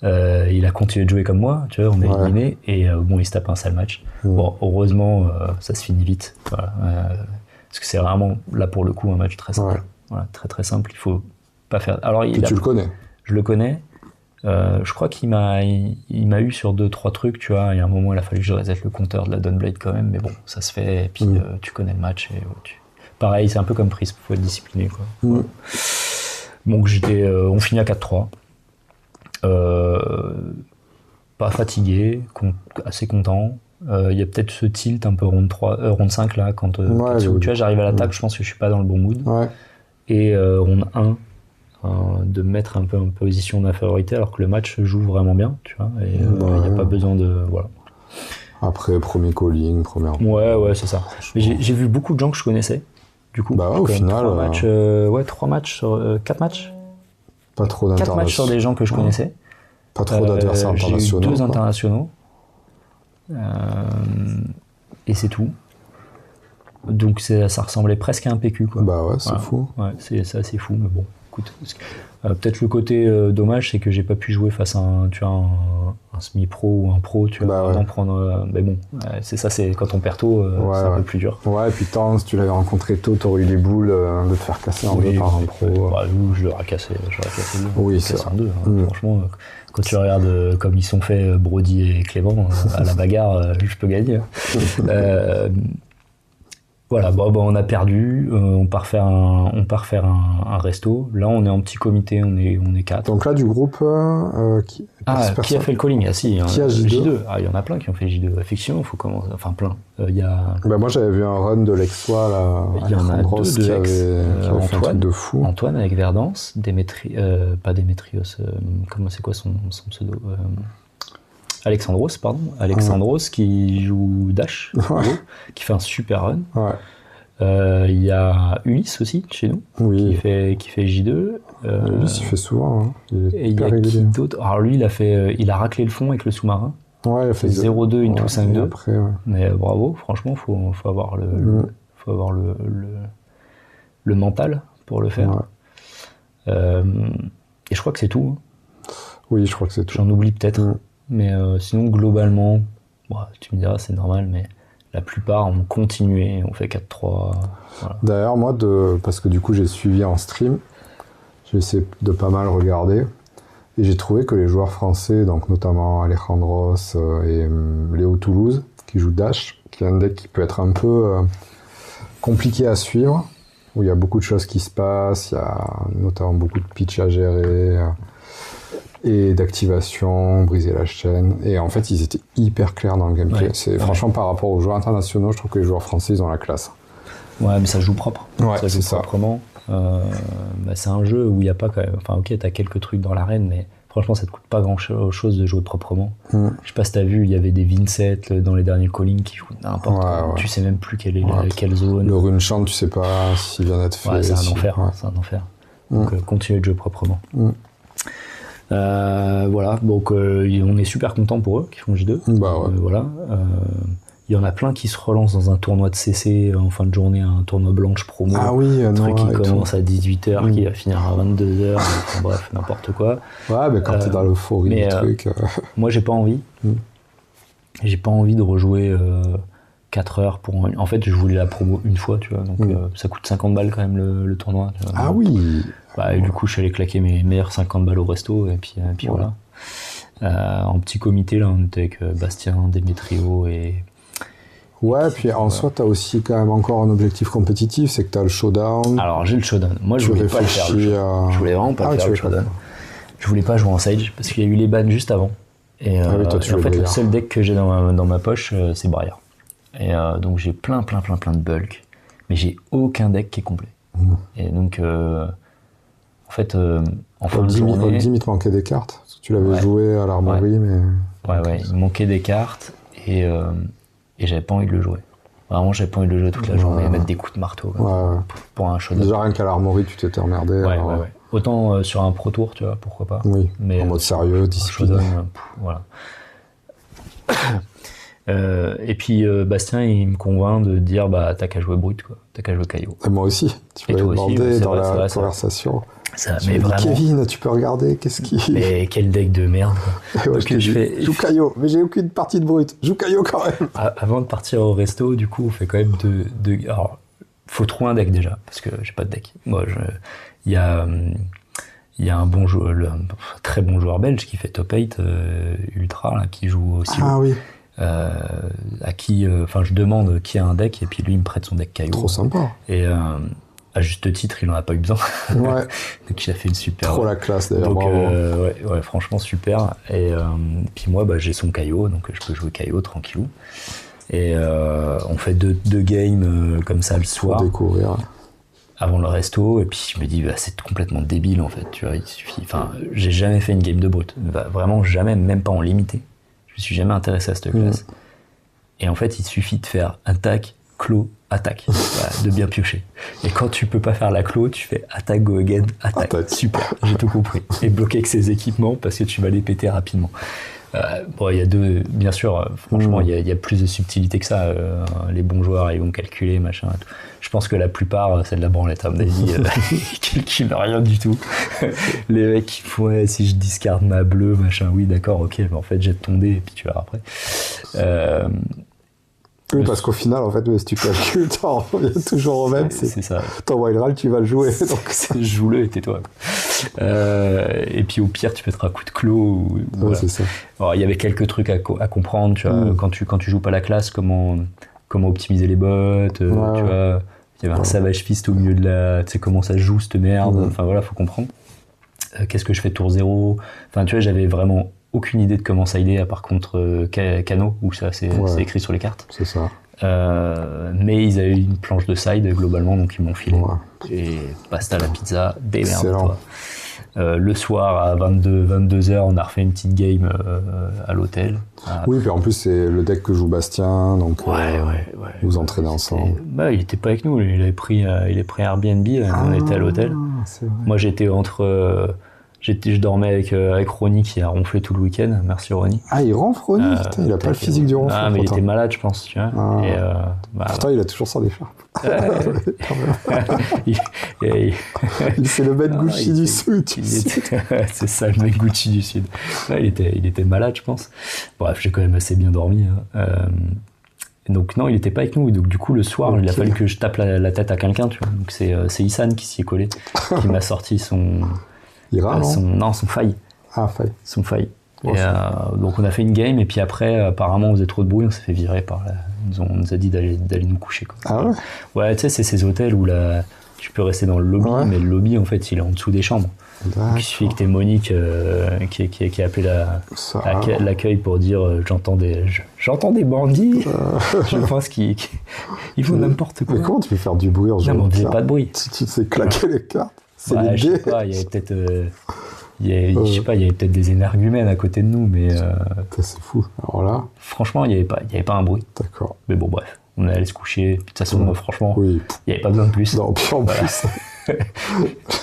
Il a continué de jouer comme moi, tu vois, on est éliminé et il se tape un sale match. Bon, heureusement, ça se finit vite, voilà, parce que c'est vraiment là pour le coup un match très simple, voilà, très très simple. Il faut pas faire. Alors tu le connais. Je le connais. Je crois qu'il m'a eu sur 2-3 trucs, tu vois. Il y a un moment, il a fallu que je reset le compteur de la Dawnblade quand même, mais bon, ça se fait. Et puis tu connais le match et pareil, c'est un peu comme Prism, faut être discipliné, quoi. Donc on finit à 4-3. Pas fatigué, assez content. Il y a peut-être ce tilt un peu ronde 5 là, quand tu vois, j'arrive à la table, je pense que je suis pas dans le bon mood. Et ronde 1, de me mettre un peu en position d'infériorité alors que le match se joue vraiment bien, tu vois, et il n'y a pas besoin de. Voilà. Après, premier calling, première. Ouais, c'est ça. Mais j'ai vu beaucoup de gens que je connaissais, du coup. Au final. 3 matchs sur 4 matchs. Pas trop d'internationaux. 4 matchs sur des gens que je connaissais. Pas trop d'adversaires internationaux. J'ai eu 2 internationaux. Et c'est tout. Donc ça ressemblait presque à un PQ, quoi. C'est fou. Ouais, c'est assez fou, mais bon, écoute. Peut-être le côté dommage, c'est que j'ai pas pu jouer face à un semi-pro ou un pro, tu vois, vraiment prendre. Mais bon, c'est ça, c'est quand on perd tôt, c'est un peu plus dur. Ouais, et puis si tu l'avais rencontré tôt, t'aurais eu des boules de te faire casser en deux par un pro. Je l'aurais cassé. Oui, c'est ça. En deux, franchement. Quand tu regardes comme ils sont faits Brody et Clément à la bagarre, je peux gagner. Voilà, on a perdu, on part faire un resto. Là, on est en petit comité, on est 4. Donc là, du groupe, qui a fait le calling? Ah si, qui a J2? Ah, il y en a plein qui ont fait J2. Effectivement, il faut commencer. Enfin, plein. Il y a. Moi, j'avais vu un run de l'exploit là. Il y en a 2 qui avait fait un truc de fou. Antoine avec Verdance, pas Démétrios. C'est quoi son pseudo? Alexandros, qui joue Dash, qui fait un super run. Il y a Ulysse aussi, chez nous, qui fait J2. Ulysse, il fait souvent. Hein. Et il y a qui d'autre? Alors lui, il a raclé le fond avec le sous-marin. Ouais, il a fait 0-2 into 5-2. Après, Mais bravo, franchement, faut avoir le mental pour le faire. Et je crois que c'est tout. Oui, je crois que c'est tout. J'en oublie peut-être. Mais sinon, globalement, tu me diras, c'est normal, mais la plupart ont continué, on fait 4-3. Voilà. D'ailleurs, moi, parce que du coup, j'ai suivi en stream, j'ai essayé de pas mal regarder, et j'ai trouvé que les joueurs français, donc notamment Alejandros et Léo Toulouse, qui joue Dash, qui est un deck qui peut être un peu compliqué à suivre, où il y a beaucoup de choses qui se passent, il y a notamment beaucoup de pitch à gérer, et d'activation, briser la chaîne. Et en fait, ils étaient hyper clairs dans le gameplay. Franchement, par rapport aux joueurs internationaux, je trouve que les joueurs français, ils ont la classe. Ouais, mais ça joue propre. Ouais, ça joue proprement. C'est un jeu où il n'y a pas quand même... Enfin, ok, t'as quelques trucs dans l'arène, mais franchement, ça te coûte pas grand-chose de jouer proprement. Je sais pas si t'as vu, il y avait des Vincent dans les derniers callings qui jouent n'importe quoi. Tu sais même plus quelle zone. Le rune chant, tu sais pas s'il vient d'être fait. Ouais, c'est un enfer. C'est un enfer. Donc, continuez de jouer proprement. Voilà, donc on est super content pour eux qui font J2. Voilà. Il y en a plein qui se relancent dans un tournoi de CC en fin de journée, un tournoi blanche promo. Ah oui, un truc qui commence à 18h, qui va finir à 22h, enfin, bref, n'importe quoi. Ouais, mais quand t'es dans l'euphorie du truc. Moi, j'ai pas envie. J'ai pas envie de rejouer 4 heures pour. En fait, je voulais la promo une fois, tu vois, donc ça coûte 50 balles quand même le tournoi. Tu vois, ah oui! Et du coup, je suis allé claquer mes meilleurs 50 balles au resto, et puis voilà. En petit comité, là, on était avec Bastien, Démétrio et. Ouais, puis en soi, t'as aussi quand même encore un objectif compétitif, c'est que t'as le showdown. Alors, j'ai le showdown. Moi, je voulais pas le faire. Je voulais vraiment pas le faire, le showdown. Je voulais pas jouer en Sage, parce qu'il y a eu les bans juste avant. Et, toi, en fait, le seul deck que j'ai dans ma poche, c'est Briar. Et donc, j'ai plein de bulk, mais j'ai aucun deck qui est complet. Et donc, en fait, en fin de journée... Ultime, il te manquait des cartes. Tu l'avais joué à l'armory, mais... Ouais, il manquait des cartes, et j'avais pas envie de le jouer. Vraiment, j'avais pas envie de le jouer toute la journée, mettre des coups de marteau pour un showdown. Déjà, rien qu'à l'armory, tu t'étais emmerdé. Ouais. Autant sur un Pro Tour, tu vois, pourquoi pas. Oui, mais en mode sérieux, discipliné. Voilà. Et puis Bastien, il me convainc de dire t'as qu'à jouer Brut, quoi. T'as qu'à jouer Caillot. Et moi aussi, tu m'avais demandé dans la conversation. Mais vraiment, Kevin, tu peux regarder, qu'est-ce qui... Mais quel deck de merde. Joue Caillot, mais j'ai aucune partie de Brut. Joue Caillot quand même. Avant de partir au resto, du coup, on fait quand même deux... Alors, faut trouver un deck déjà, parce que j'ai pas de deck. Moi, il y a un bon joueur, un très bon joueur belge qui fait top 8 ultra, là, qui joue aussi. Ah oui. À qui, je demande qui a un deck, et puis lui, il me prête son deck Caillot. Trop sympa. Et à juste titre, il en a pas eu besoin. Ouais. Donc il a fait une super. Trop la classe d'ailleurs. Donc ouais, franchement super. Et puis moi, j'ai son Caillot, donc je peux jouer Caillot tranquillou. Et on fait deux games comme ça le soir. Pour découvrir. Avant le resto, et puis je me dis c'est complètement débile en fait. Tu vois, il suffit. Enfin, j'ai jamais fait une game de Brut. Vraiment jamais, même pas en limité. Je me suis jamais intéressé à cette classe. Et en fait, il suffit de faire attaque, clos, attaque, de bien piocher. Et quand tu peux pas faire la clos, tu fais attaque, go again, attaque. Super, j'ai tout compris. Et bloquer avec ses équipements parce que tu vas les péter rapidement. Il y a bien sûr, franchement, il y a plus de subtilité que ça. Les bons joueurs, ils vont calculer, machin. Tout. Je pense que la plupart, c'est de la branlette. À mon avis, ils calculent rien du tout. Les mecs qui font, si je discarde ma bleue, machin, oui, d'accord, ok, mais en fait, jette ton dé, et puis tu verras après. Oui, parce qu'au final, en fait, si tu calcules, t'en reviens toujours au même. C'est ça. Ton wild rally, tu vas le jouer. Donc joue-le et tais-toi. Et puis au pire, tu mettras un coup de clos. Voilà. C'est ça. Alors, il y avait quelques trucs à comprendre. Tu vois, quand tu joues pas la classe, comment comment optimiser les bots, tu vois. Il y avait un Savage Fist au milieu de tu sais comment ça joue cette merde, enfin voilà, faut comprendre. Qu'est-ce que je fais tour 0, enfin tu vois, j'avais vraiment aucune idée de comment sider à part contre Kano, où ça c'est écrit sur les cartes. C'est ça. Mais ils avaient une planche de side globalement, donc ils m'ont filé. Et pasta la pizza, démerde-toi. Le soir à 22h, on a refait une petite game à l'hôtel. Oui, puis en plus c'est le deck que joue Bastien, donc vous entraînez ensemble. Il était pas avec nous, il avait pris Airbnb, on était à l'hôtel. Moi j'étais je dormais avec Ronnie qui a ronflé tout le week-end. Merci Ronnie. Ah, il ronfle Ronnie, putain, il a pas le physique du ronfle. Ah, mais il était malade, je pense, tu vois. Pourtant, il a toujours son écharpe. Il c'est le mec Gucci du Sud. C'est ça, le mec Gucci du Sud. Il était malade, je pense. Bref, j'ai quand même assez bien dormi. Donc non, il était pas avec nous. Donc du coup, le soir, il a fallu que je tape la tête à quelqu'un, tu vois. Donc c'est Issan qui s'y est collé, qui m'a sorti son faille. Ah, faille. Son faille. Donc on a fait une game et puis après apparemment on faisait trop de bruit, on s'est fait virer on nous a dit d'aller nous coucher, quoi. Ah ouais. Ouais, tu sais, c'est ces hôtels où tu peux rester dans le lobby, mais le lobby en fait il est en dessous des chambres. Donc il suffit que t'aies Monique qui a appelé l'accueil pour dire j'entends des bandits. Je pense qu'ils font n'importe quoi. Mais comment tu peux faire du bruit en jouant? Non, mais on faisait pas de bruit. Tu sais claquer les cartes. C'est les je sais pas, il y avait peut-être il y avait peut-être des énergumènes à côté de nous, mais c'est fou. Alors là, franchement, il y avait pas un bruit. D'accord. Mais bon, bref, on est allé se coucher. De toute façon, franchement, il y avait pas besoin de plus. Non, puis en plus,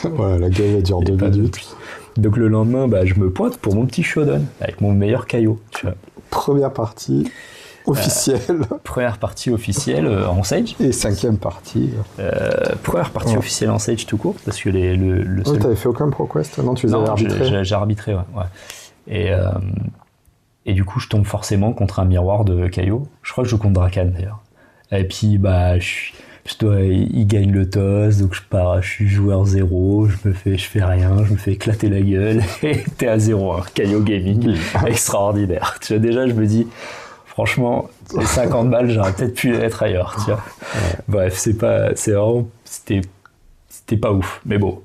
voilà, la game elle dure 2 minutes. Donc le lendemain, je me pointe pour mon petit showdown avec mon meilleur caillot. Tu vois. Première partie officielle. Première partie officielle en Sage. Et 5e partie. Première partie officielle en Sage tout court, parce que le seul... t'avais fait aucun ProQuest? Non, tu les avais arbitrés. J'ai arbitré, ouais. Et du coup, je tombe forcément contre un miroir de Caillot. Je crois que je joue contre Drakan, d'ailleurs. Et puis, il gagne le toss, donc je suis joueur 0, je fais rien, je me fais éclater la gueule, et t'es à 0-1. Caillot Gaming, extraordinaire. Tu vois, déjà, je me dis... Franchement, les 50 balles, j'aurais peut-être pu être ailleurs, tu vois. Bref, c'était pas ouf. Mais bon,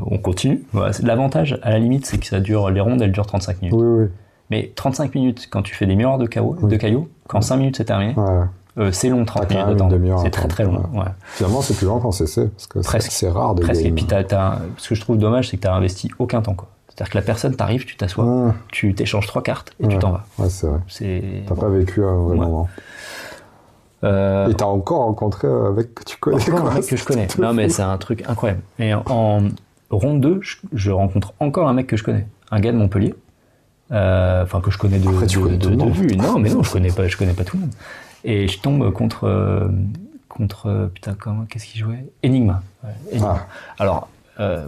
on continue. Voilà. L'avantage, à la limite, c'est que les rondes, elles durent 35 minutes. Oui. Mais 35 minutes, quand tu fais des miroirs de caillou, quand 5 minutes c'est terminé, c'est long, 30 minutes de temps. C'est très très long. Ouais. Finalement, c'est plus long qu'en CC, parce que c'est rare de presque. game. Et puis, ce que je trouve dommage, c'est que t'as investi aucun temps, quoi. C'est-à-dire que la personne t'arrive, tu t'assois, tu t'échanges 3 cartes et tu t'en vas. Ouais, c'est vrai. T'as pas vécu un vrai moment. Et t'as encore rencontré un mec que tu connais. Encore un mec que je connais. Non, mais c'est un truc incroyable. Et en ronde 2, je rencontre encore un mec que je connais. Un gars de Montpellier. Enfin, que je connais de vue. Non, mais non, je connais pas tout le monde. Et je tombe contre putain, qu'est-ce qu'il jouait? Enigma. Enigma. Alors,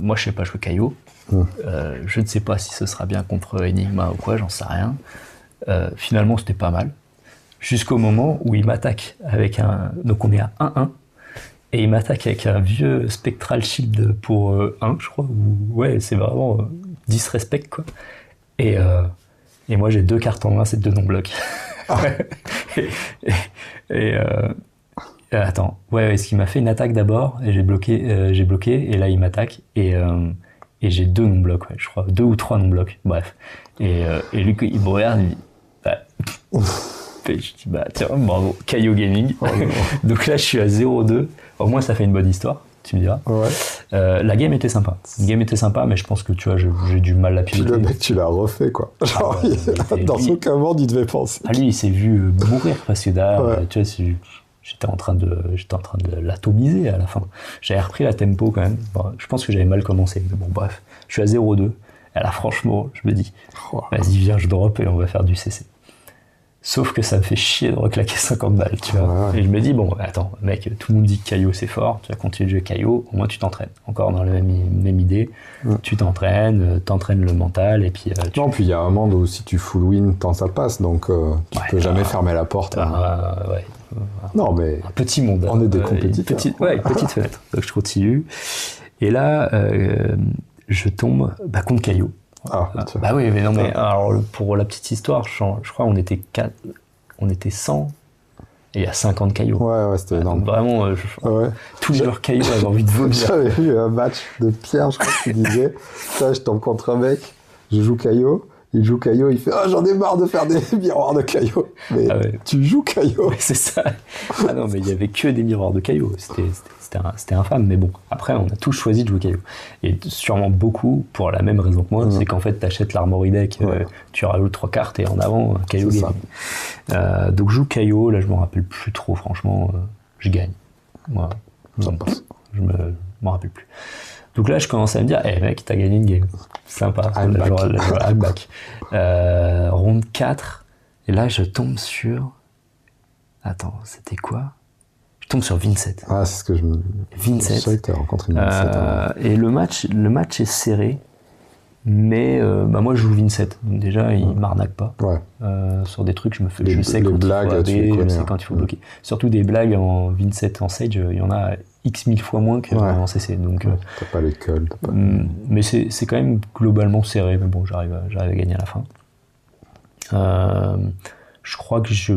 moi, je sais pas jouer Caillot. Je ne sais pas si ce sera bien contre Enigma ou quoi, j'en sais rien. Finalement, c'était pas mal. Jusqu'au moment où il m'attaque avec donc on est à 1-1, et il m'attaque avec un vieux Spectral Shield pour 1, je crois. Ouais, c'est vraiment disrespect, quoi. Et moi, j'ai 2 cartes en main, c'est 2 non-blocs. Attends, est-ce qu'il m'a fait une attaque d'abord, et j'ai bloqué, et là, il m'attaque, et j'ai 2 non-blocs, je crois, 2 ou 3 non-blocs, bref. Et lui, il me regarde, il me dit, je dis, tiens, bravo, Caillot Gaming. Donc là, je suis à 0-2. Au moins, ça fait une bonne histoire, tu me diras. Ouais. La game était sympa. Mais je pense que, tu vois, j'ai du mal à piloter. Le mec, tu l'as refait, quoi. Genre, dans aucun monde, il devait penser. Ah, lui, il s'est vu mourir, parce que derrière, tu vois, j'étais en train de l'atomiser à la fin. J'avais repris la tempo quand même. Bon, je pense que j'avais mal commencé. Mais bon, bref. Je suis à 0-2. Et là, franchement, je me dis, vas-y, viens, je drop et on va faire du CC. Sauf que ça me fait chier de reclaquer 50 balles, tu vois. Et je me dis, bon, attends, mec, tout le monde dit que Caillot c'est fort. Tu vas continuer de jouer Caillot, au moins tu t'entraînes. Encore dans la même idée. Tu t'entraînes le mental et puis... Non, puis il y a un monde où si tu full win, tant ça passe. Donc, tu peux jamais fermer la porte. Non, mais un petit monde. On est des compétiteurs. Une petite fenêtre. Donc je continue. Et là, je tombe contre Caillot. Oui, mais non, mais alors pour la petite histoire, je crois on était 100. Et il y a 50 caillots. Ouais, c'était énorme. Donc vraiment, tous les joueurs caillots avaient envie de vomir. J'avais vu un match de Pierre, je crois, qui disait ça, je tombe contre un mec, je joue caillot. Il joue caillot, il fait « Ah, j'en ai marre de faire des miroirs de caillot !» Mais tu joues caillot. C'est ça. Ah non, mais il y avait que des miroirs de caillot. C'était infâme, mais bon. Après, on a tous choisi de jouer caillot. Et sûrement beaucoup, pour la même raison que moi, c'est qu'en fait, t'achètes l'Armory Deck, tu rajoutes 3 cartes et en avant, caillot game. Donc je joue caillot, là je m'en rappelle plus trop, franchement, je gagne. Moi, ça passe. Je m'en rappelle plus. Donc là, je commence à me dire, mec, t'as gagné une game. Sympa. I'm back. Ronde 4. Et là, je tombe sur... Attends, c'était quoi ? Je tombe sur Vincent. Ah, c'est ce que je me... Vincent. Je savais que t'as rencontré Vincent. Et le match est serré. Mais moi, je joue Vincent. Donc déjà, il m'arnaque pas. Ouais. Sur des trucs, je sais quand blagues, il faut AD, je sais quand il faut bloquer. Surtout des blagues en Vincent, en Sage, il y en a X mille fois moins qu'en CC. Donc, t'as pas l'école. Mais c'est quand même globalement serré. Mais bon, j'arrive à gagner à la fin. Je crois que je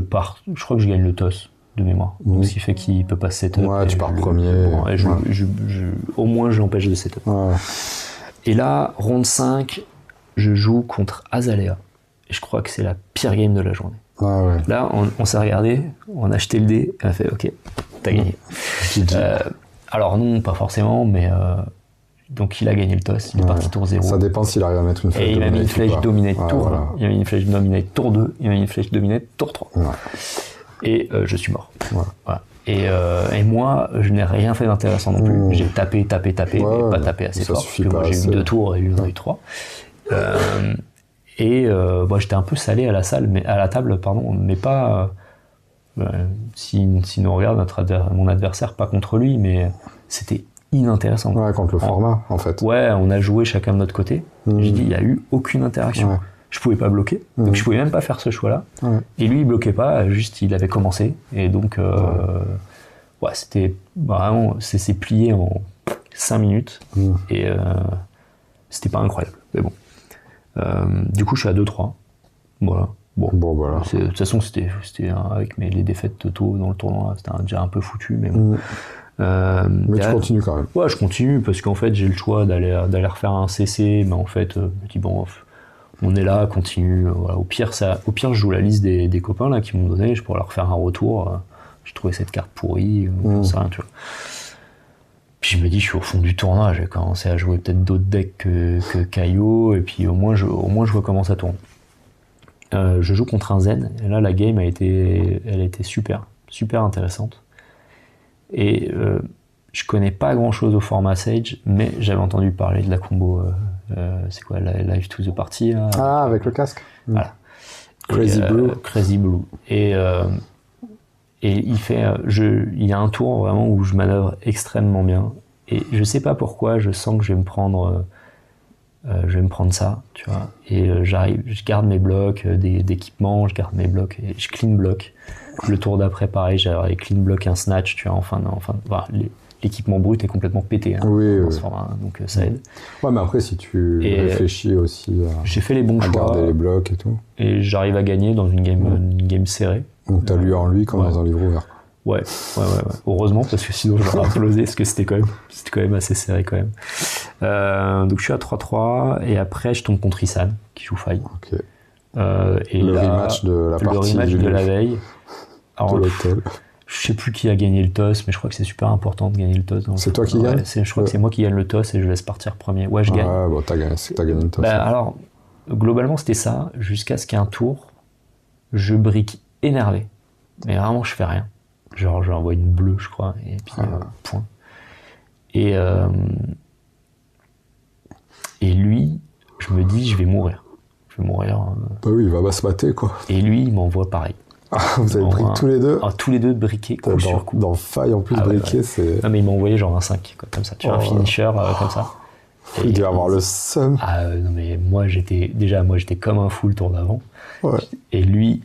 gagne le toss de mémoire. Donc, ce qui fait qu'il peut pas setup. Ouais, tu pars premier. Au moins, je l'empêche de setup. Ouais. Et là, ronde 5, je joue contre Azalea. Et je crois que c'est la pire game de la journée. Ah ouais. Là, on s'est regardé, on a acheté le dé, et on a fait OK, t'as gagné. Alors non, pas forcément, mais donc il a gagné le toss, il est parti tour 0. Ça dépend s'il arrive à mettre une flèche dominate. Et il m'a mis une flèche dominate tour 1, il m'a mis une flèche dominate tour 2, il m'a mis une flèche dominate tour 3. Ouais. Et je suis mort. Ouais. Voilà. Et moi, je n'ai rien fait d'intéressant non plus. J'ai tapé, mais pas tapé assez fort. Parce que moi, j'ai eu 2 tours et lui en a eu 3. Moi, j'étais un peu salé à la table, mais pas... si nous regarde mon adversaire, pas contre lui, mais c'était inintéressant. Ouais, contre le format, en fait. Ouais, on a joué chacun de notre côté. J'ai dit, il n'y a eu aucune interaction. Ouais. Je pouvais pas bloquer, donc je pouvais même pas faire ce choix-là. Ouais. Et lui, il bloquait pas, juste il avait commencé. Et donc, c'était vraiment, c'est plié en 5 minutes. Et c'était pas incroyable. Mais bon. Du coup, je suis à 2-3. Voilà. Bon voilà. De toute façon, c'était avec les défaites totaux dans le tournoi, c'était déjà un peu foutu, mais bon. Mais tu continues quand même. Ouais, je continue parce qu'en fait, j'ai le choix d'aller refaire un CC, mais en fait, je me dis bon, on est là, continue. Voilà. Au pire, je joue la liste des copains là qui m'ont donné, je pourrais leur faire un retour. J'ai trouvé cette carte pourrie, j'en sais rien, tu vois. Puis je me dis, je suis au fond du tournoi, j'ai commencé à jouer peut-être d'autres decks que Caillot, et puis au moins je vois comment ça tourne. Je joue contre un Zen, et là la game elle a été super intéressante. Et je connais pas grand chose au format Sage, mais j'avais entendu parler de la combo, c'est quoi, la Live to the Party là. Ah, avec le casque. Voilà. Crazy Blue. Et il y a un tour vraiment où je manœuvre extrêmement bien. Et je sais pas pourquoi, je sens que je vais me prendre ça, tu vois. Et je garde mes blocs d'équipement, je garde mes blocs et je clean block. Le tour d'après, pareil, j'avais clean block un snatch, tu vois. L'équipement brut est complètement pété dans ce format, donc ça aide. Ouais, mais après, si tu réfléchis aussi j'ai fait les bons choix, garder les blocs et tout. Et j'arrive à gagner dans une game serrée. Donc t'as lu en lui comme dans un livre ouvert. Ouais. Heureusement, parce que sinon j'aurais implosé, parce que c'était quand même assez serré quand même. Donc je suis à 3-3, et après je tombe contre Issan, qui joue Faille. Okay. Et le rematch de la partie. Le rematch de la veille. Alors, de l'hôtel. Je sais plus qui a gagné le toss, mais je crois que c'est super important de gagner le toss. C'est toi qui gagne ? Je crois que c'est moi qui gagne le toss et je laisse partir premier. Ouais, je gagne. Ouais, bon, t'as gagné le toss. Alors, globalement, c'était ça, jusqu'à ce qu'un tour, je brique énervé. Mais vraiment, je fais rien. Genre, j'envoie une bleue, je crois, et puis point. Et lui, je me dis, je vais mourir. Bah oui, il va pas se mater, quoi. Et lui, il m'envoie pareil. Ah, vous avez briqué tous les deux ? Tous les deux briqués, coup sur coup. Dans Faille, en plus, briqué, c'est... Non, mais il m'a envoyé genre un 5, quoi, comme ça. Tu vois, un finisher, comme ça. Il devait avoir le seum. Non, mais moi, j'étais comme un fou le tour d'avant. Ouais. Et lui,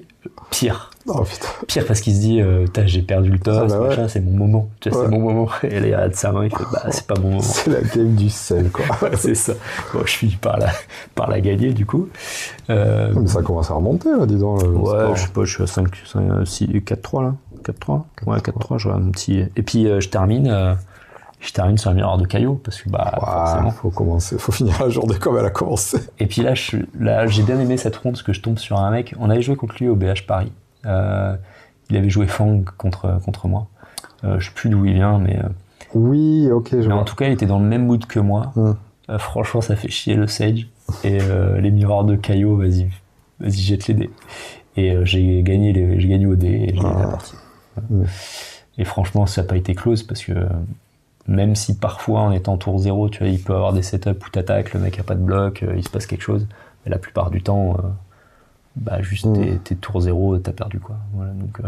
pire. Oh, putain. Pire parce qu'il se dit, j'ai perdu le toss, machin, c'est mon moment. Tu vois, c'est mon moment. Et là, il regarde sa main, il fait, c'est pas mon moment. C'est la game du sel, quoi. Ouais, c'est ça. Bon, je finis par la gagner, du coup. Mais ça commence à remonter, là, dis donc. Ouais, je sais pas, je suis à 4-3, là. 4-3. Ouais, 4-3, je vois un petit. Et puis je termine sur un miroir de Caillot parce que forcément. Faut finir la journée comme elle a commencé. Et puis là, j'ai bien aimé cette ronde parce que je tombe sur un mec. On avait joué contre lui au BH Paris. Il avait joué Fang contre moi. Je sais plus d'où il vient, mais. Oui, ok, je vois. En tout cas, il était dans le même mood que moi. Franchement, ça fait chier le Sage. Et les miroirs de Caillot, vas-y, jette les dés. Et j'ai gagné au dé et j'ai gagné la partie. Et franchement, ça n'a pas été close parce que même si parfois en étant tour 0, tu vois, il peut avoir des setups où t'attaques, le mec a pas de bloc, il se passe quelque chose. Mais la plupart du temps, juste t'es tour 0, t'as perdu quoi. Voilà, donc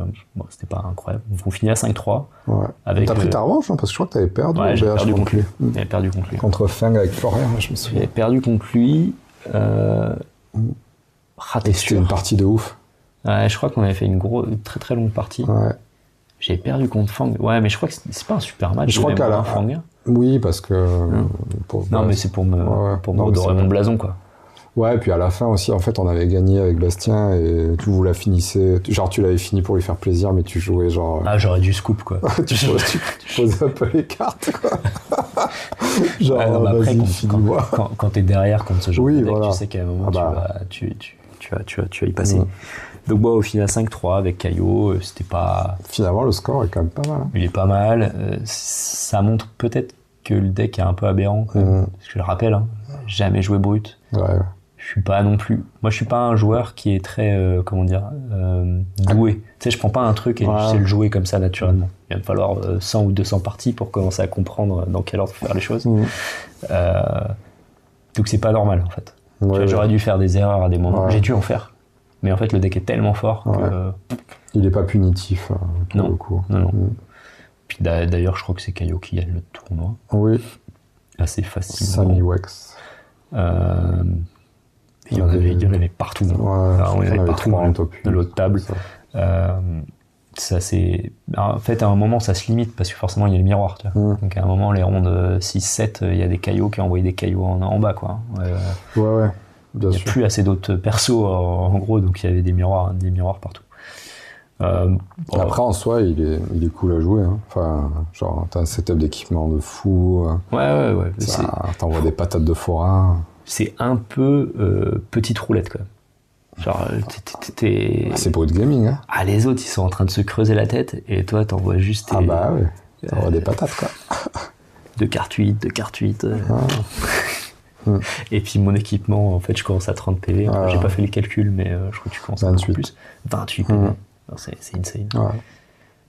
c'était pas incroyable. Donc on finit à 5-3. Ouais. T'as pris ta revanche, hein, parce que je crois que t'avais perdu. Ouais, j'ai perdu contre lui. J'avais perdu contre lui. Contre Feng avec Florian, je me souviens. J'avais perdu contre lui. Et c'était une partie de ouf. Ouais, je crois qu'on avait fait une très très longue partie. Ouais. J'avais perdu contre Fang. Ouais, mais je crois que c'est pas un super match. Je crois qu'à la Fang. Oui, parce que. Mais c'est pour me redorer mon blason, quoi. Ouais, et puis à la fin aussi, en fait, on avait gagné avec Bastien et vous la finissez. Genre, tu l'avais fini pour lui faire plaisir, mais tu jouais genre. Ah, j'aurais dû scoop, quoi. tu posais un peu les cartes, quoi. Genre, après, quand t'es derrière contre ce genre de deck, voilà. tu sais qu'à un moment, tu vas y passer. Donc au final 5-3 avec Caillot, c'était pas... Finalement le score est quand même pas mal. Il est pas mal, ça montre peut-être que le deck est un peu aberrant, quand même. Parce que je le rappelle, jamais joué brut. Ouais. Je suis pas non plus... Moi je suis pas un joueur qui est très, doué. Tu sais, je prends pas un truc et je sais le jouer comme ça naturellement. Il va me falloir 100 ou 200 parties pour commencer à comprendre dans quel ordre faire les choses. Donc c'est pas normal en fait. J'aurais dû faire des erreurs à des moments. J'ai dû en faire. Mais en fait, le deck est tellement fort que... Il est pas punitif, pour le coup. Non. Puis d'ailleurs, je crois que c'est Caillot qui gagne le tournoi. Oui. Assez facilement. Sami Wex. Il y en avait partout. On y en avait partout de l'autre table. Ça, c'est... En fait, à un moment, ça se limite parce que forcément, il y a le miroir. Tu vois. Donc à un moment, les rondes 6-7, il y a des Caillots qui ont envoyé des Caillots en bas, quoi. Ouais. Il n'y a plus assez d'autres persos en gros, donc il y avait des miroirs partout. Après en soi il est cool à jouer, hein. Enfin genre t'as un setup d'équipement de fou. Ouais. T'envoies des patates de forain. C'est un peu petite roulette quand même. Genre c'est brut gaming, hein. Ah, les autres ils sont en train de se creuser la tête et toi t'envoies juste tes... ouais. T'envoies des patates quoi. De carte 8. Et puis mon équipement, en fait, je commence à 30 PV. J'ai pas fait les calculs, mais je crois que tu commences à 28. Plus. 28 PV. Alors, c'est insane. Ouais.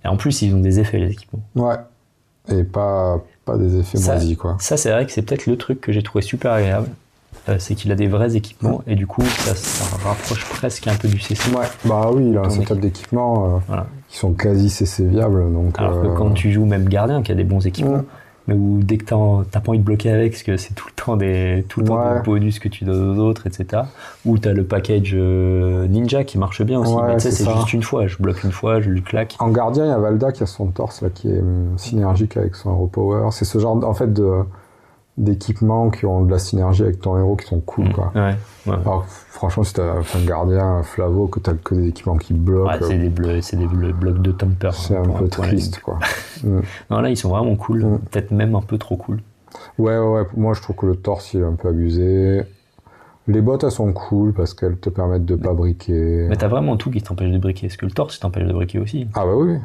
Et en plus, ils ont des effets, les équipements. Ouais. Et pas des effets moisis, quoi. Ça, c'est vrai que c'est peut-être le truc que j'ai trouvé super agréable. C'est qu'il a des vrais équipements et du coup, ça rapproche presque un peu du CC. Ouais. Bah oui, il a un setup d'équipements qui sont quasi CC viables. Donc, alors que quand tu joues même gardien, qui a des bons équipements, mais où dès que t'as pas envie de bloquer avec, parce que c'est tout le temps des bonus que tu donnes aux autres, etc. Ou t'as le package ninja qui marche bien aussi, mais tu sais, c'est juste une fois, je bloque une fois, je lui claque. En gardien, il y a Valda qui a son torse là, qui est synergique avec son hero power. C'est ce genre en fait d'équipements qui ont de la synergie avec ton héros qui sont cool, quoi. Ouais. Alors, franchement, si t'as un gardien, un Flavo, que t'as que des équipements qui bloquent... c'est des blocs de temper. C'est un peu triste, quoi. Non, là, ils sont vraiment cool. Peut-être même un peu trop cool. Ouais. Moi, je trouve que le torse, il est un peu abusé. Les bottes, elles sont cool parce qu'elles te permettent de pas briquer. Mais t'as vraiment tout qui t'empêche de briquer. Est-ce que le torse, il t'empêche de briquer aussi? Ah bah oui.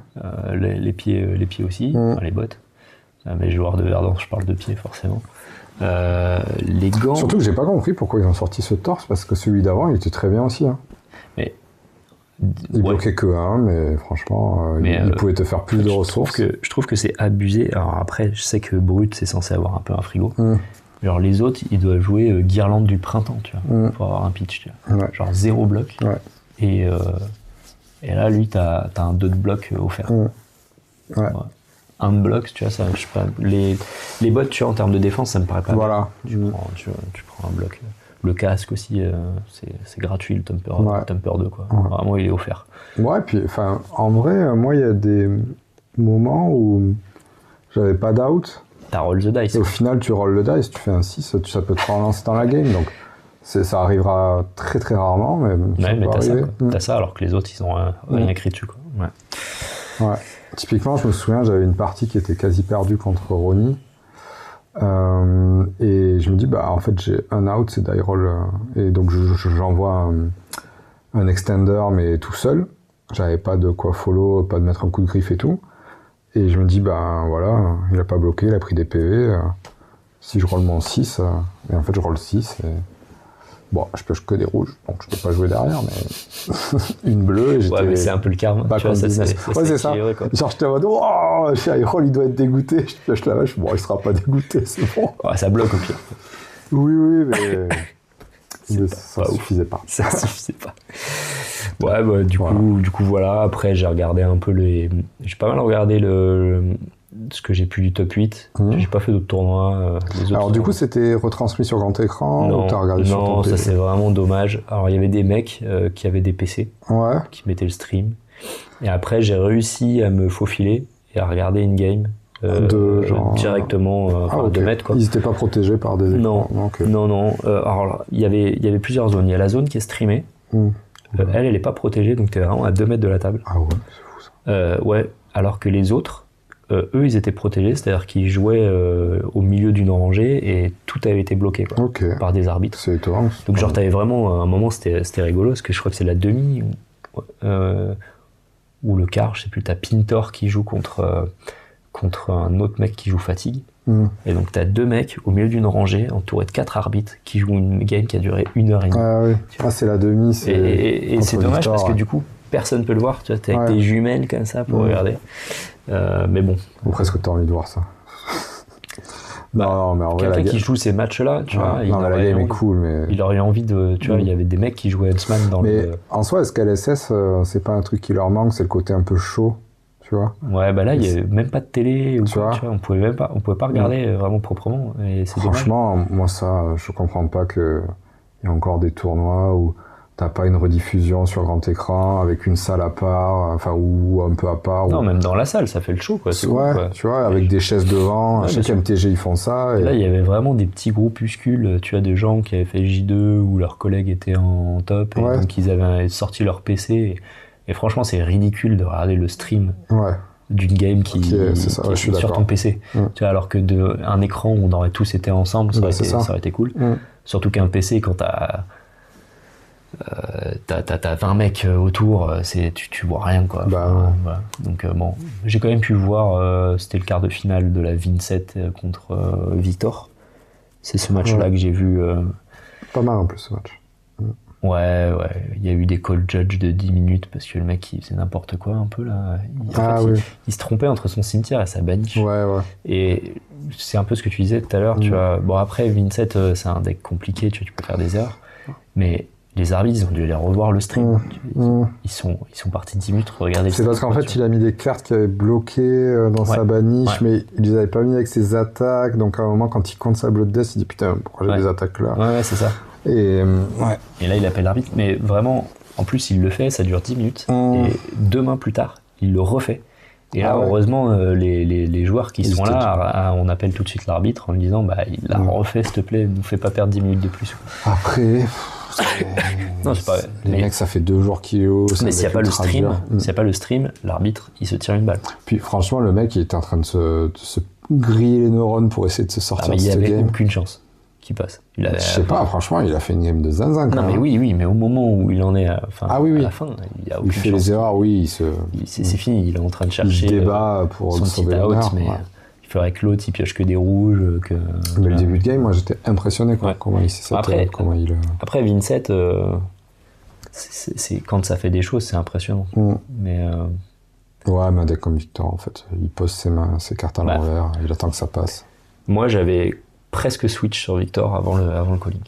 Les pieds aussi, les bottes. Mais les joueurs de Verdun, je parle de pieds, forcément. Les gants... Surtout que j'ai pas compris pourquoi ils ont sorti ce torse, parce que celui d'avant il était très bien aussi. Mais il bloquait que 1, mais franchement il pouvait te faire plus de ressources. Je trouve que c'est abusé. Alors après, je sais que Brut c'est censé avoir un peu un frigo. Genre les autres, ils doivent jouer Guirlande du printemps, tu vois, pour avoir un pitch, tu vois. Genre 0 bloc. Et là, lui, t'as un 2 de bloc offert. Un bloc, tu vois, ça, je sais pas. Les bots, tu vois, en termes de défense, ça me paraît pas bien. Tu prends un bloc. Le casque aussi, c'est gratuit, le Temper 2, quoi. Vraiment, il est offert. Ouais, puis, enfin, en vrai, moi, il y a des moments où j'avais pas d'out. T'as roll the dice. Et au final, tu rolls le dice, tu fais un 6, ça peut te relancer dans la game, donc ça arrivera très très rarement, mais ça peut t'as arriver. Ça, quoi. T'as ça, alors que les autres, ils ont rien écrit dessus, quoi. Ouais. Ouais. Typiquement, je me souviens, j'avais une partie qui était quasi perdue contre Ronnie. Et je me dis, en fait, j'ai un out, c'est die roll. Et donc, j'envoie un extender, mais tout seul. J'avais pas de quoi follow, pas de mettre un coup de griffe et tout. Et je me dis, voilà, il a pas bloqué, il a pris des PV. Si je roll mon 6, et en fait, je roll 6. Et... Bon, je pioche que des rouges, donc je peux pas jouer derrière, mais une bleue, et j'étais... Ouais, mais c'est un peu le karma, tu vois, ça c'est ça. Heureux, quoi. Genre, j'étais en mode, oh, chez roll, il doit être dégoûté. Je pioche la vache, bon, il sera pas dégoûté, c'est bon. Ouais, ça bloque au pire. Oui, mais ça suffisait pas. Ça suffisait pas. Ouais, du coup, voilà. Après, j'ai regardé un peu j'ai pas mal regardé ce que j'ai pu du top 8. J'ai pas fait d'autres tournois. Alors, du coup, c'était retransmis sur grand écran ou t'as regardé sur ton Non, PC? ça c'est vraiment dommage. Alors, il y avait des mecs qui avaient des PC, qui mettaient le stream. Et après, j'ai réussi à me faufiler et à regarder une game. Directement de mettre, quoi. Ils n'étaient pas protégés par des écrans. Non. Alors, il y avait plusieurs zones. Il y a la zone qui est streamée. Elle est pas protégée, donc t'es vraiment à 2 mètres de la table. Ah ouais, c'est fou ça. Ouais, alors que les autres, eux, ils étaient protégés, c'est-à-dire qu'ils jouaient au milieu d'une rangée et tout avait été bloqué, quoi, par des arbitres. C'est étonnant. Donc genre t'avais vraiment, à un moment c'était rigolo, parce que je crois que c'est la demi ou le quart, je sais plus, t'as Pintor qui joue contre un autre mec qui joue Fatigue. Et donc t'as 2 mecs au milieu d'une rangée entourés de 4 arbitres qui jouent une game qui a duré 1h30. Ah oui, c'est la demi. Et c'est dommage parce que du coup personne peut le voir, tu vois, t'es avec tes jumelles comme ça pour regarder. Mais bon. Ou presque t'as envie de voir ça. Non, mais en vrai, quelqu'un qui joue ces matchs-là, tu vois, la game est cool, mais... il aurait envie de... Tu vois, il y avait des mecs qui jouaient Huntsman dans mais en soi, est-ce qu'LSS, c'est pas un truc qui leur manque, c'est le côté un peu chaud, tu vois? Ouais, là, il y avait même pas de télé, ou quoi, tu vois, on pouvait pas regarder vraiment proprement, et c'est franchement, dommage. Moi, ça, je comprends pas qu'il y a encore des tournois où t'as pas une rediffusion sur grand écran avec une salle à part, ou un peu à part. Non, même dans la salle, ça fait le show, quoi. Tu vois, avec des chaises devant. Chaque MTG, ils font ça. Et là, il y avait vraiment des petits groupuscules, tu vois, de gens qui avaient fait J2 où leurs collègues étaient en top, et donc ils avaient sorti leur PC. Et franchement, c'est ridicule de regarder le stream d'une game qui est sur ton PC. Tu vois, alors que un écran où on aurait tous été ensemble, ça aurait été cool. Surtout qu'un PC, quand t'as 20 mecs autour, tu vois rien, quoi. Voilà. Donc bon, j'ai quand même pu voir, c'était le quart de finale de la Vincent contre Victor. C'est ce match-là que j'ai vu. Pas mal en plus ce match. Ouais, il y a eu des call judge de 10 minutes parce que le mec il faisait n'importe quoi un peu là. Il se trompait entre son cimetière et sa baniche. Et c'est un peu ce que tu disais tout à l'heure, tu vois. Bon, après Vincent, c'est un deck compliqué, tu peux faire des erreurs, mais les arbitres, ils ont dû aller revoir le stream. Ils sont partis 10 minutes regarder le stream. C'est parce qu'en fait, il a mis des cartes qui avaient bloqué dans sa baniche, mais il les avait pas mis avec ses attaques. Donc à un moment, quand il compte sa Blood Death, il dit putain, pourquoi j'ai des attaques là? Ouais, c'est ça. Et là, il appelle l'arbitre. Mais vraiment, en plus, il le fait, ça dure 10 minutes. Et 2 mains plus tard, il le refait. Et là, heureusement, les joueurs qui sont là, on appelle tout de suite l'arbitre en lui disant il l'a refait, s'il te plaît, ne nous fais pas perdre 10 minutes de plus. Après. Non, c'est pas... Les mecs, ça fait 2 jours qu'il est haut. Mais s'il n'y a pas le stream, l'arbitre, il se tire une balle. Puis franchement, le mec, il était en train de se griller les neurones pour essayer de se sortir de cette game. Il n'y avait aucune chance qu'il passe. Je sais pas, franchement, il a fait une game de zinzin. Non, mais oui, mais au moment où il en est à la fin, il y a aucune chance. Il fait les erreurs, c'est fini, il est en train de chercher il débat pour son petit out, mais il faudrait que l'autre il pioche que des rouges. Mais le début de game, moi j'étais impressionné comment il s'est Après Vincent, c'est quand ça fait des choses, c'est impressionnant. Mais mais un deck comme Victor, en fait, il pose ses cartes à l'envers, il attend que ça passe. Moi j'avais presque switch sur Victor avant le calling,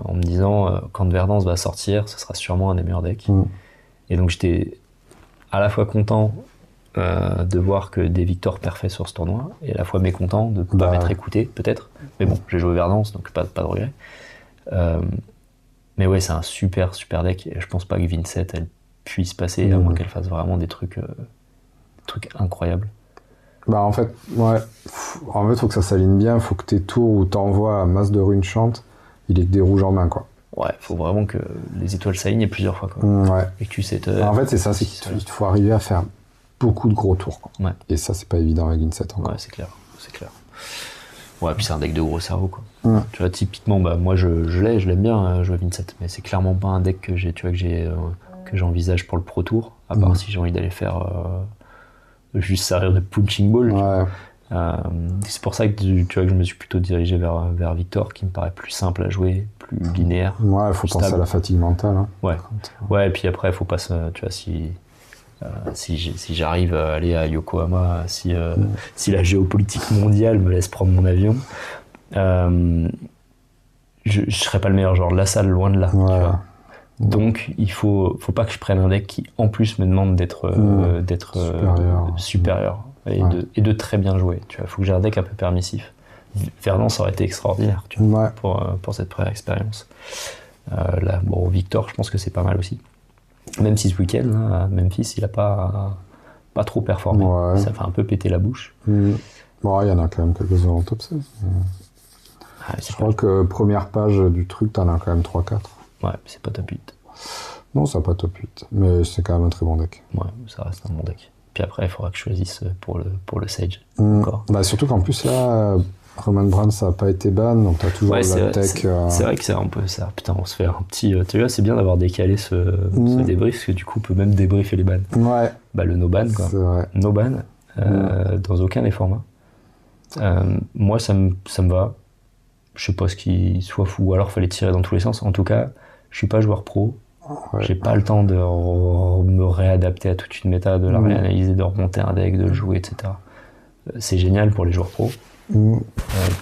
en me disant quand Verdance va sortir, ce sera sûrement un des meilleurs decks. Et donc j'étais à la fois content de voir que des victoires parfaits sur ce tournoi, et à la fois mécontent de ne pas m'être écouté, peut-être. Mais bon, j'ai joué Verdance, donc pas de regret. Mais ouais, c'est un super deck, et je pense pas que Vincent, elle puisse passer, à moins qu'elle fasse vraiment des trucs incroyables. En fait, faut que ça s'aligne bien, faut que tes tours où t'envoies la masse de runes chantes, il ait que des rouges en main, quoi. Ouais, faut vraiment que les étoiles s'alignent plusieurs fois, quoi. Et que tu sais En fait, c'est ça, c'est qu'il faut arriver à faire beaucoup de gros tours, quoi. Ouais. Et ça, c'est pas évident avec Vinset encore. Ouais, c'est clair. Ouais, puis c'est un deck de gros cerveau, quoi. Ouais. Tu vois, typiquement, moi je l'aime bien jouer Vinset, mais c'est clairement pas un deck que j'envisage pour le Pro Tour, à part si j'ai envie d'aller faire juste servir de punching ball. Ouais. C'est pour ça que tu vois que je me suis plutôt dirigé vers Victor, qui me paraît plus simple à jouer, plus linéaire. Ouais, il faut penser à la fatigue mentale. Hein. Ouais, et puis après, il faut pas tu vois, si j'arrive à aller à Yokohama, si la géopolitique mondiale me laisse prendre mon avion, je serai pas le meilleur joueur de la salle, loin de là. Ouais. Tu vois. Donc il faut pas que je prenne un deck qui en plus me demande d'être supérieur et de très bien jouer. Tu vois, faut que j'ai un deck un peu permissif. Verdun, ça aurait été extraordinaire, tu vois, pour cette première expérience. Là, Victor, je pense que c'est pas mal aussi. Même si ce week-end, là, à Memphis, il a pas trop performé. Ouais. Ça fait un peu péter la bouche. Bon, il y en a quand même quelques-uns en top 16. Je crois que première page du truc, t'en as quand même 3-4. Ouais, c'est pas top 8. Non, c'est pas top 8, mais c'est quand même un très bon deck. Ouais, ça reste un bon deck. Puis après, il faudra que je choisisse pour le Sage. Surtout qu'en plus, là, Roman Brand, ça n'a pas été ban, donc t'as toujours la tech. C'est vrai que c'est un peu ça. Putain, on se fait un petit. Tu vois, c'est bien d'avoir décalé ce débrief, parce que du coup, on peut même débriefer les bans. Ouais. Le no-ban, quoi. C'est vrai. No-ban, dans aucun des formats. Moi, ça me va. Je sais pas ce qui soit fou, ou alors fallait tirer dans tous les sens. En tout cas, je suis pas joueur pro. Ouais. J'ai pas le temps de me réadapter à toute une méta, de la réanalyser, de remonter un deck, de le jouer, etc. C'est génial pour les joueurs pros.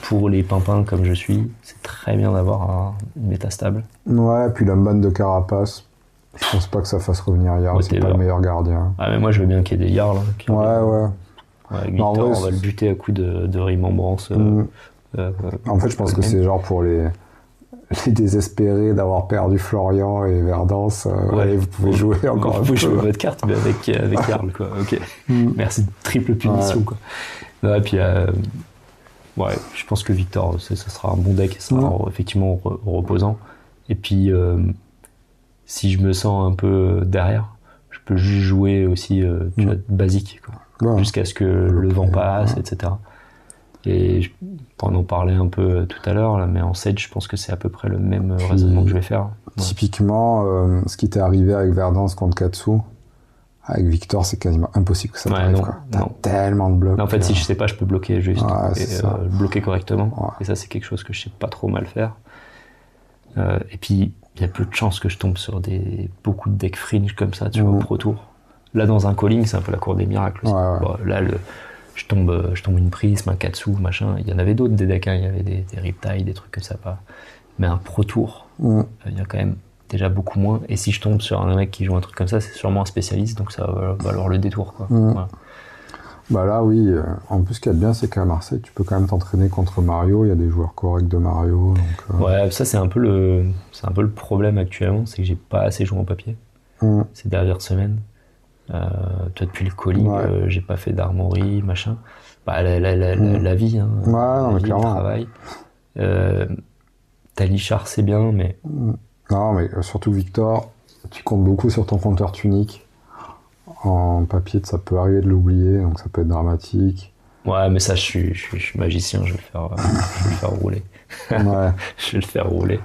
Pour les pimpins comme je suis, c'est très bien d'avoir une méta stable. Ouais, puis l'unban de Carapace, je pense pas que ça fasse revenir Jarl, c'est pas le meilleur gardien. Ah, mais moi je veux bien qu'il y ait des Jarl. Ouais. Avec Victor, on va le buter à coups de remembrance. En fait, je pense que c'est genre pour les désespérés d'avoir perdu Florian et Verdance. Allez, vous pouvez jouer encore un peu. Vous pouvez jouer votre carte, mais avec Jarl, quoi. Ok. Merci de triple punition, quoi. Et puis, je pense que Victor, ça sera un bon deck, ça sera effectivement reposant. Et puis, si je me sens un peu derrière, je peux juste jouer aussi tu vois, basique, quoi. Jusqu'à ce que le vent passe, etc. Et pour en parler un peu tout à l'heure, là, mais en Sage, je pense que c'est à peu près le même raisonnement que je vais faire. Typiquement, ce qui t'est arrivé avec Verdance contre Katsu, avec Victor, c'est quasiment impossible que ça t'arrive. T'as tellement de blocs. En fait, si je sais pas, je peux bloquer juste. Bloquer correctement. Ouais. Et ça, c'est quelque chose que je sais pas trop mal faire. Et puis, il y a peu de chances que je tombe sur beaucoup de decks fringe comme ça, tu vois, au Pro Tour. Là, dans un calling, c'est un peu la cour des miracles aussi. Là, je tombe une prisme, un Katsu, machin. Il y en avait d'autres des decks, hein. Il y avait des Riptide, des trucs comme ça. Mais un Pro Tour, il y a quand même déjà beaucoup moins. Et si je tombe sur un mec qui joue un truc comme ça, c'est sûrement un spécialiste, donc ça va valoir le détour, quoi. Voilà. Là, oui. En plus, ce qu'il y a de bien, c'est qu'à Marseille, tu peux quand même t'entraîner contre Mario. Il y a des joueurs corrects de Mario. Donc, Ouais, ça, c'est un peu le problème actuellement, c'est que j'ai pas assez joué en papier ces dernières semaines. Toi, depuis le calling, j'ai pas fait d'armory, machin. La vie, hein. La vie, le travail. Talichar, c'est bien, mais... Non, mais surtout Victor, tu comptes beaucoup sur ton compteur Tunic. En papier, ça peut arriver de l'oublier, donc ça peut être dramatique. Ouais, mais ça, je suis magicien, je vais le faire rouler. Je vais le faire rouler.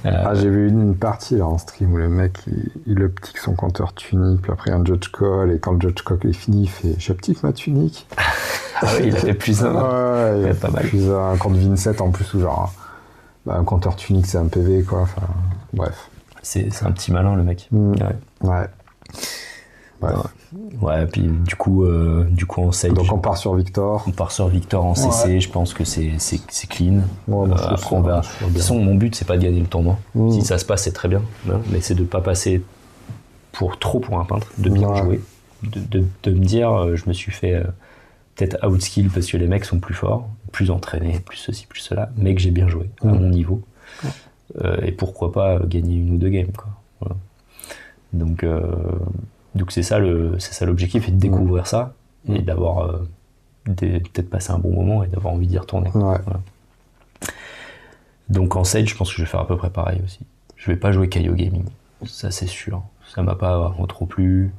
J'ai vu une partie là en stream où le mec il uptique son compteur Tunic, puis après un judge call, et quand le judge call est fini, il fait j'uptique ma Tunic. Ah oui, il avait plus un. Ouais, il a pas mal. Plus un contre Vincent en plus, où genre un compteur Tunic c'est un PV, quoi. Enfin, bref. C'est un petit malin le mec. Ouais, puis du coup en Sage. Donc on part sur Victor. On part sur Victor en CC, je pense que c'est clean. Après on verra. De toute façon, mon but c'est pas de gagner le tournoi. Si ça se passe, c'est très bien, hein, mais c'est de pas passer pour un peintre, de bien jouer, de me dire je me suis fait peut-être outskill parce que les mecs sont plus forts, plus entraînés, plus ceci, plus cela, mais que j'ai bien joué à mon niveau. Et pourquoi pas gagner une ou deux games, quoi. Voilà. Donc c'est ça l'objectif, et de découvrir ça et d'avoir peut-être passé un bon moment et d'avoir envie d'y retourner. Voilà. Donc en Sage, je pense que je vais faire à peu près pareil aussi. Je vais pas jouer Kaio Gaming, ça c'est sûr. Ça m'a pas trop plu.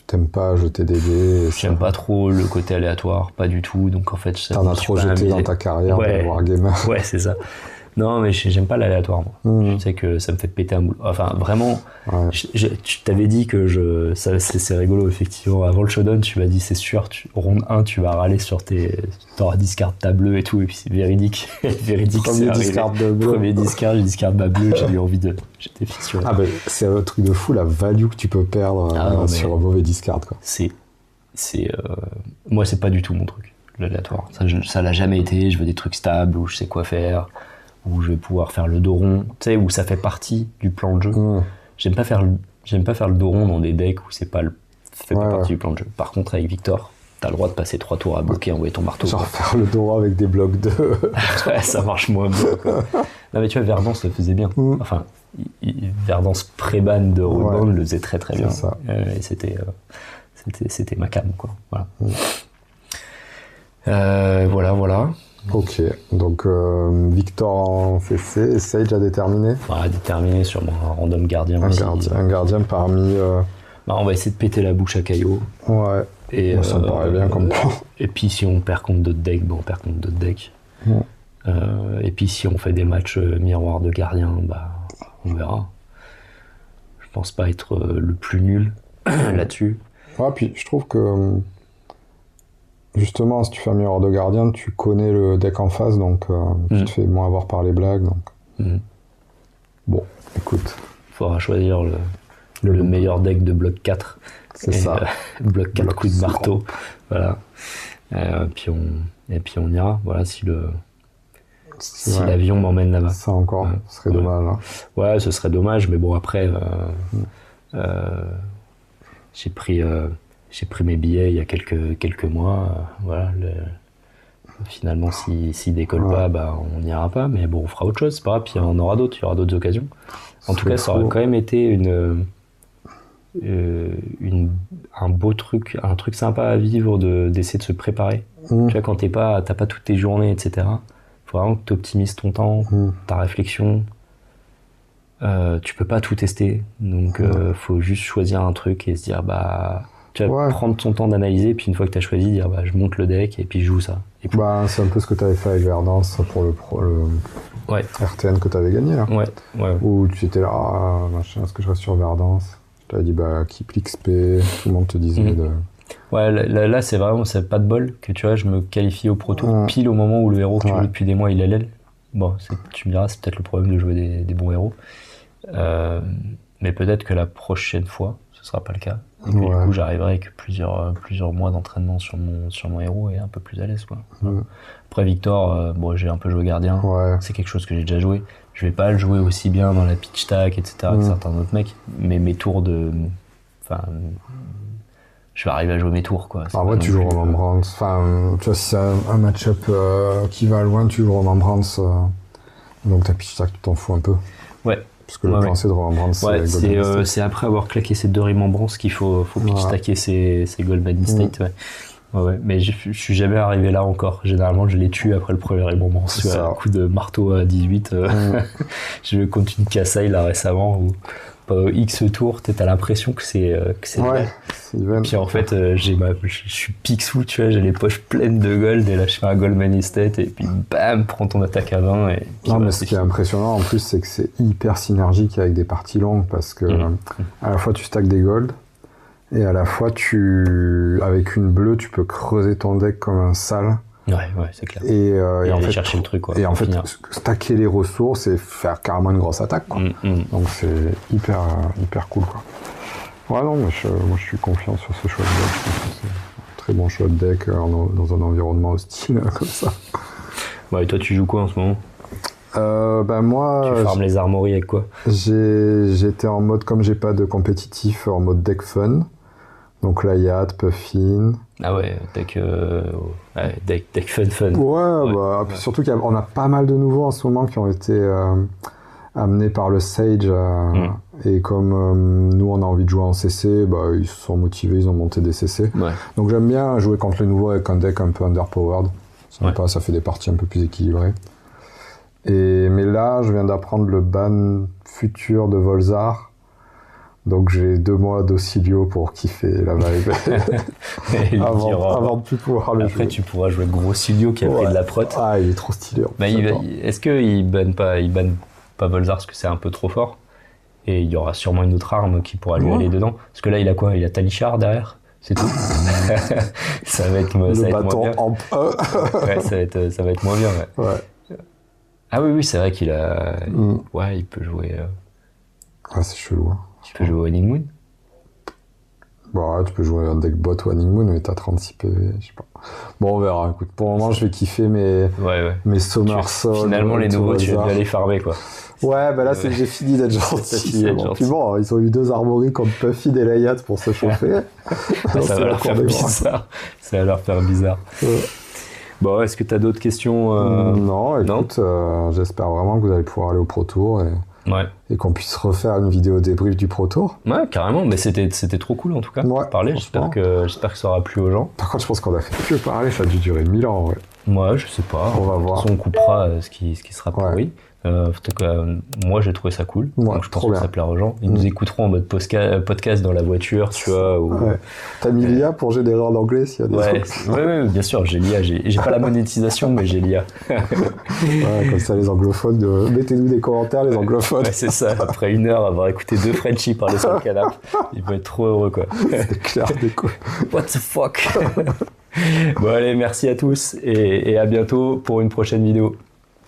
T'aimes pas jeter des dés. J'aime pas trop le côté aléatoire, pas du tout. Donc en fait, t'en as trop jeté dans ta carrière de Wargamer. Ouais, c'est ça. Non, mais j'aime pas l'aléatoire, moi. Je sais que ça me fait péter un boule. Enfin, vraiment, tu t'avais dit que c'est rigolo, effectivement. Avant le showdown, tu m'as dit, c'est sûr, ronde 1, tu vas râler sur t'auras discard ta bleue et tout, et puis c'est véridique. Véridique, Premier discard de bleu. Premier discard, j'ai discard ma bleue, j'ai eu envie de. J'étais fissuré. Ah, ben, c'est un truc de fou, la value que tu peux perdre sur un mauvais discard, quoi. Moi, c'est pas du tout mon truc, l'aléatoire. Ça l'a jamais été. Je veux des trucs stables où je sais quoi faire. Où je vais pouvoir faire le dos rond, tu sais, où ça fait partie du plan de jeu. J'aime pas faire le dos rond dans des decks où c'est pas fait pas partie du plan de jeu. Par contre, avec Victor, t'as le droit de passer 3 tours à bloquer, envoyer ton marteau. Genre faire le dos rond avec des blocs de... Ouais, ça marche moins bien, quoi. Non mais tu vois, Verdance le faisait bien. Enfin, Verdance pré-ban de Roadband le faisait très très bien. Ça. Et c'était ma cam, quoi. Voilà. Ok, donc Victor en CC et Sage a déterminé. Déterminé sur un random gardien aussi. Un gardien parmi... on va essayer de péter la bouche à Caillot. Ouais, et, ça me paraît bien comme plan. Et puis si on perd contre d'autres decks, on perd contre d'autres decks. Et puis si on fait des matchs miroir de gardien, on verra. Je pense pas être le plus nul là-dessus. Ouais, puis je trouve que... Justement, si tu fais un miroir de gardien, tu connais le deck en face, donc tu te fais moins avoir par les blagues. Donc. Bon, écoute. Il faudra choisir le meilleur deck de bloc 4. C'est ça. Bloc 4 coups de marteau. Voilà. Puis on ira. Voilà, si l'avion m'emmène là-bas. Ça encore, ce serait dommage. Hein. Ouais, ce serait dommage, mais bon, après, j'ai pris mes billets il y a quelques mois. Finalement, s'il décolle pas, on n'ira pas. Mais bon, on fera autre chose, c'est pas grave. Puis il y en aura d'autres, il y aura d'autres occasions. En tout cas, ça aurait quand même été un beau truc, un truc sympa à vivre d'essayer de se préparer. Tu vois, quand t'as pas toutes tes journées, etc. Il faut vraiment que tu optimises ton temps, ta réflexion. Tu peux pas tout tester. Donc, faut juste choisir un truc et se dire, tu vas prendre ton temps d'analyser, puis une fois que tu as choisi, dire je monte le deck et puis je joue ça. Et puis... c'est un peu ce que tu avais fait avec Verdance pour le RTN que tu avais gagné là. Ouais. Où tu étais là, machin, est-ce que je reste sur Verdance? Je t'avais dit keep l'XP, tout le monde te disait de... Ouais, là c'est vraiment, c'est pas de bol que tu vois, je me qualifie au Pro Tour pile au moment où le héros que tu joues depuis des mois il LL. Bon, tu me diras, c'est peut-être le problème de jouer des bons héros. Mais peut-être que la prochaine fois, ce sera pas le cas. Et que du coup, j'arriverai avec plusieurs mois d'entraînement sur mon héros et un peu plus à l'aise, quoi. Après Victor, j'ai un peu joué gardien. C'est quelque chose que j'ai déjà joué. Je vais pas le jouer aussi bien dans la pitch stack, etc. que certains autres mecs. Mais mes tours je vais arriver à jouer mes tours, quoi. En vrai, tu joues Remembrance. Enfin, tu vois, si c'est un match-up qui va loin, tu joues Remembrance. Donc ta pitch stack, tu t'en fous un peu. Ouais. Parce que le plan, c'est de Remembrance. C'est après avoir claqué ces 2 Remembrance qu'il faut pitch stacker ces Goldman State. Ouais. Mais je suis jamais arrivé là encore. Généralement, je les tue après le premier Remembrance. Un coup de marteau à 18. J'ai eu contre une Kassai là récemment où X tours, t'as l'impression que c'est vrai. Puis en fait, je suis pixou, tu vois, j'ai les poches pleines de gold et là je fais un Goldman Estate et puis bam, prends ton attaque à 20. Et puis, mais ce qui est impressionnant en plus, c'est que c'est hyper synergique avec des parties longues parce que à la fois tu stacks des gold et à la fois avec une bleue, tu peux creuser ton deck comme un sale. Ouais, c'est clair. Et en fait, chercher le truc, quoi. Et en fait, stacker les ressources et faire carrément une grosse attaque, quoi. Donc c'est hyper cool, quoi. Ouais, non, mais moi je suis confiant sur ce choix de deck. Je pense que c'est un très bon choix de deck dans un environnement hostile comme ça. Et toi, tu joues quoi en ce moment? Moi... Tu farmes les armories avec quoi? J'étais en mode, comme j'ai pas de compétitif, en mode deck fun. Donc Layat, Puffin. Ah ouais, deck fun. Ouais. Puis surtout qu'on a pas mal de nouveaux en ce moment qui ont été amenés par le Sage. Et comme nous, on a envie de jouer en CC, ils se sont motivés, ils ont monté des CC. Ouais. Donc j'aime bien jouer contre les nouveaux avec un deck un peu underpowered. Ça fait des parties un peu plus équilibrées. Mais là, je viens d'apprendre le ban futur de Volzar. Donc j'ai 2 mois d'Auxilio pour kiffer la vibe. avant de plus pouvoir le jouer. Après, tu pourras jouer Gros Silio qui a pris de la prot. Ah, il est trop stylé. Est-ce qu'il banne pas Volzar parce que c'est un peu trop fort? Et il y aura sûrement une autre arme qui pourra lui aller dedans. Parce que là, il a quoi? Il a Talichar derrière? C'est tout. Ça va être moins bien. Ouais, ça va être moins bien. Ouais. Ah oui, c'est vrai qu'il a... Ouais, il peut jouer... Ah, c'est chelou. Hein. Tu peux jouer Waning Moon? Bon, tu peux jouer un deck bot Waning Moon, mais t'as 36 PV, je sais pas. Bon, on verra. Écoute, pour le moment, je vais kiffer mes Somersault. Finalement, les nouveaux, tu vas bien les farmer, quoi. Ouais, bah là, j'ai fini d'être gentil. Puis bon, ils ont eu 2 armories contre Puffy et Layat pour se chauffer. Ça va leur faire bizarre. Ça va leur faire bizarre. Bon, est-ce que t'as d'autres questions Non, écoute, j'espère vraiment que vous allez pouvoir aller au Pro Tour et qu'on puisse refaire une vidéo débrief du Pro Tour. Ouais, carrément, mais c'était trop cool en tout cas. Ouais, parler, j'espère que ça aura plu aux gens. Par contre, je pense qu'on a fait que parler, ça a dû durer 1000 ans, ouais. Moi, je sais pas. On va voir. De toute façon, on coupera ce qui sera pourri. En tout cas, moi j'ai trouvé ça cool. Donc je pense que ça plaira aux gens. Ils nous écouteront en mode podcast dans la voiture, tu vois. T'as mis l'IA pour générer en anglais s'il y a des trucs. Ouais, bien sûr, j'ai l'IA. J'ai pas la monétisation, mais j'ai l'IA. Comme ça, les anglophones, mettez-nous des commentaires, les anglophones. Ouais, c'est ça. Après 1 heure, avoir écouté 2 Frenchies parler sur le canapé, ils vont être trop heureux, quoi. C'est clair, des coups. What the fuck. Bon, allez, merci à tous et à bientôt pour une prochaine vidéo.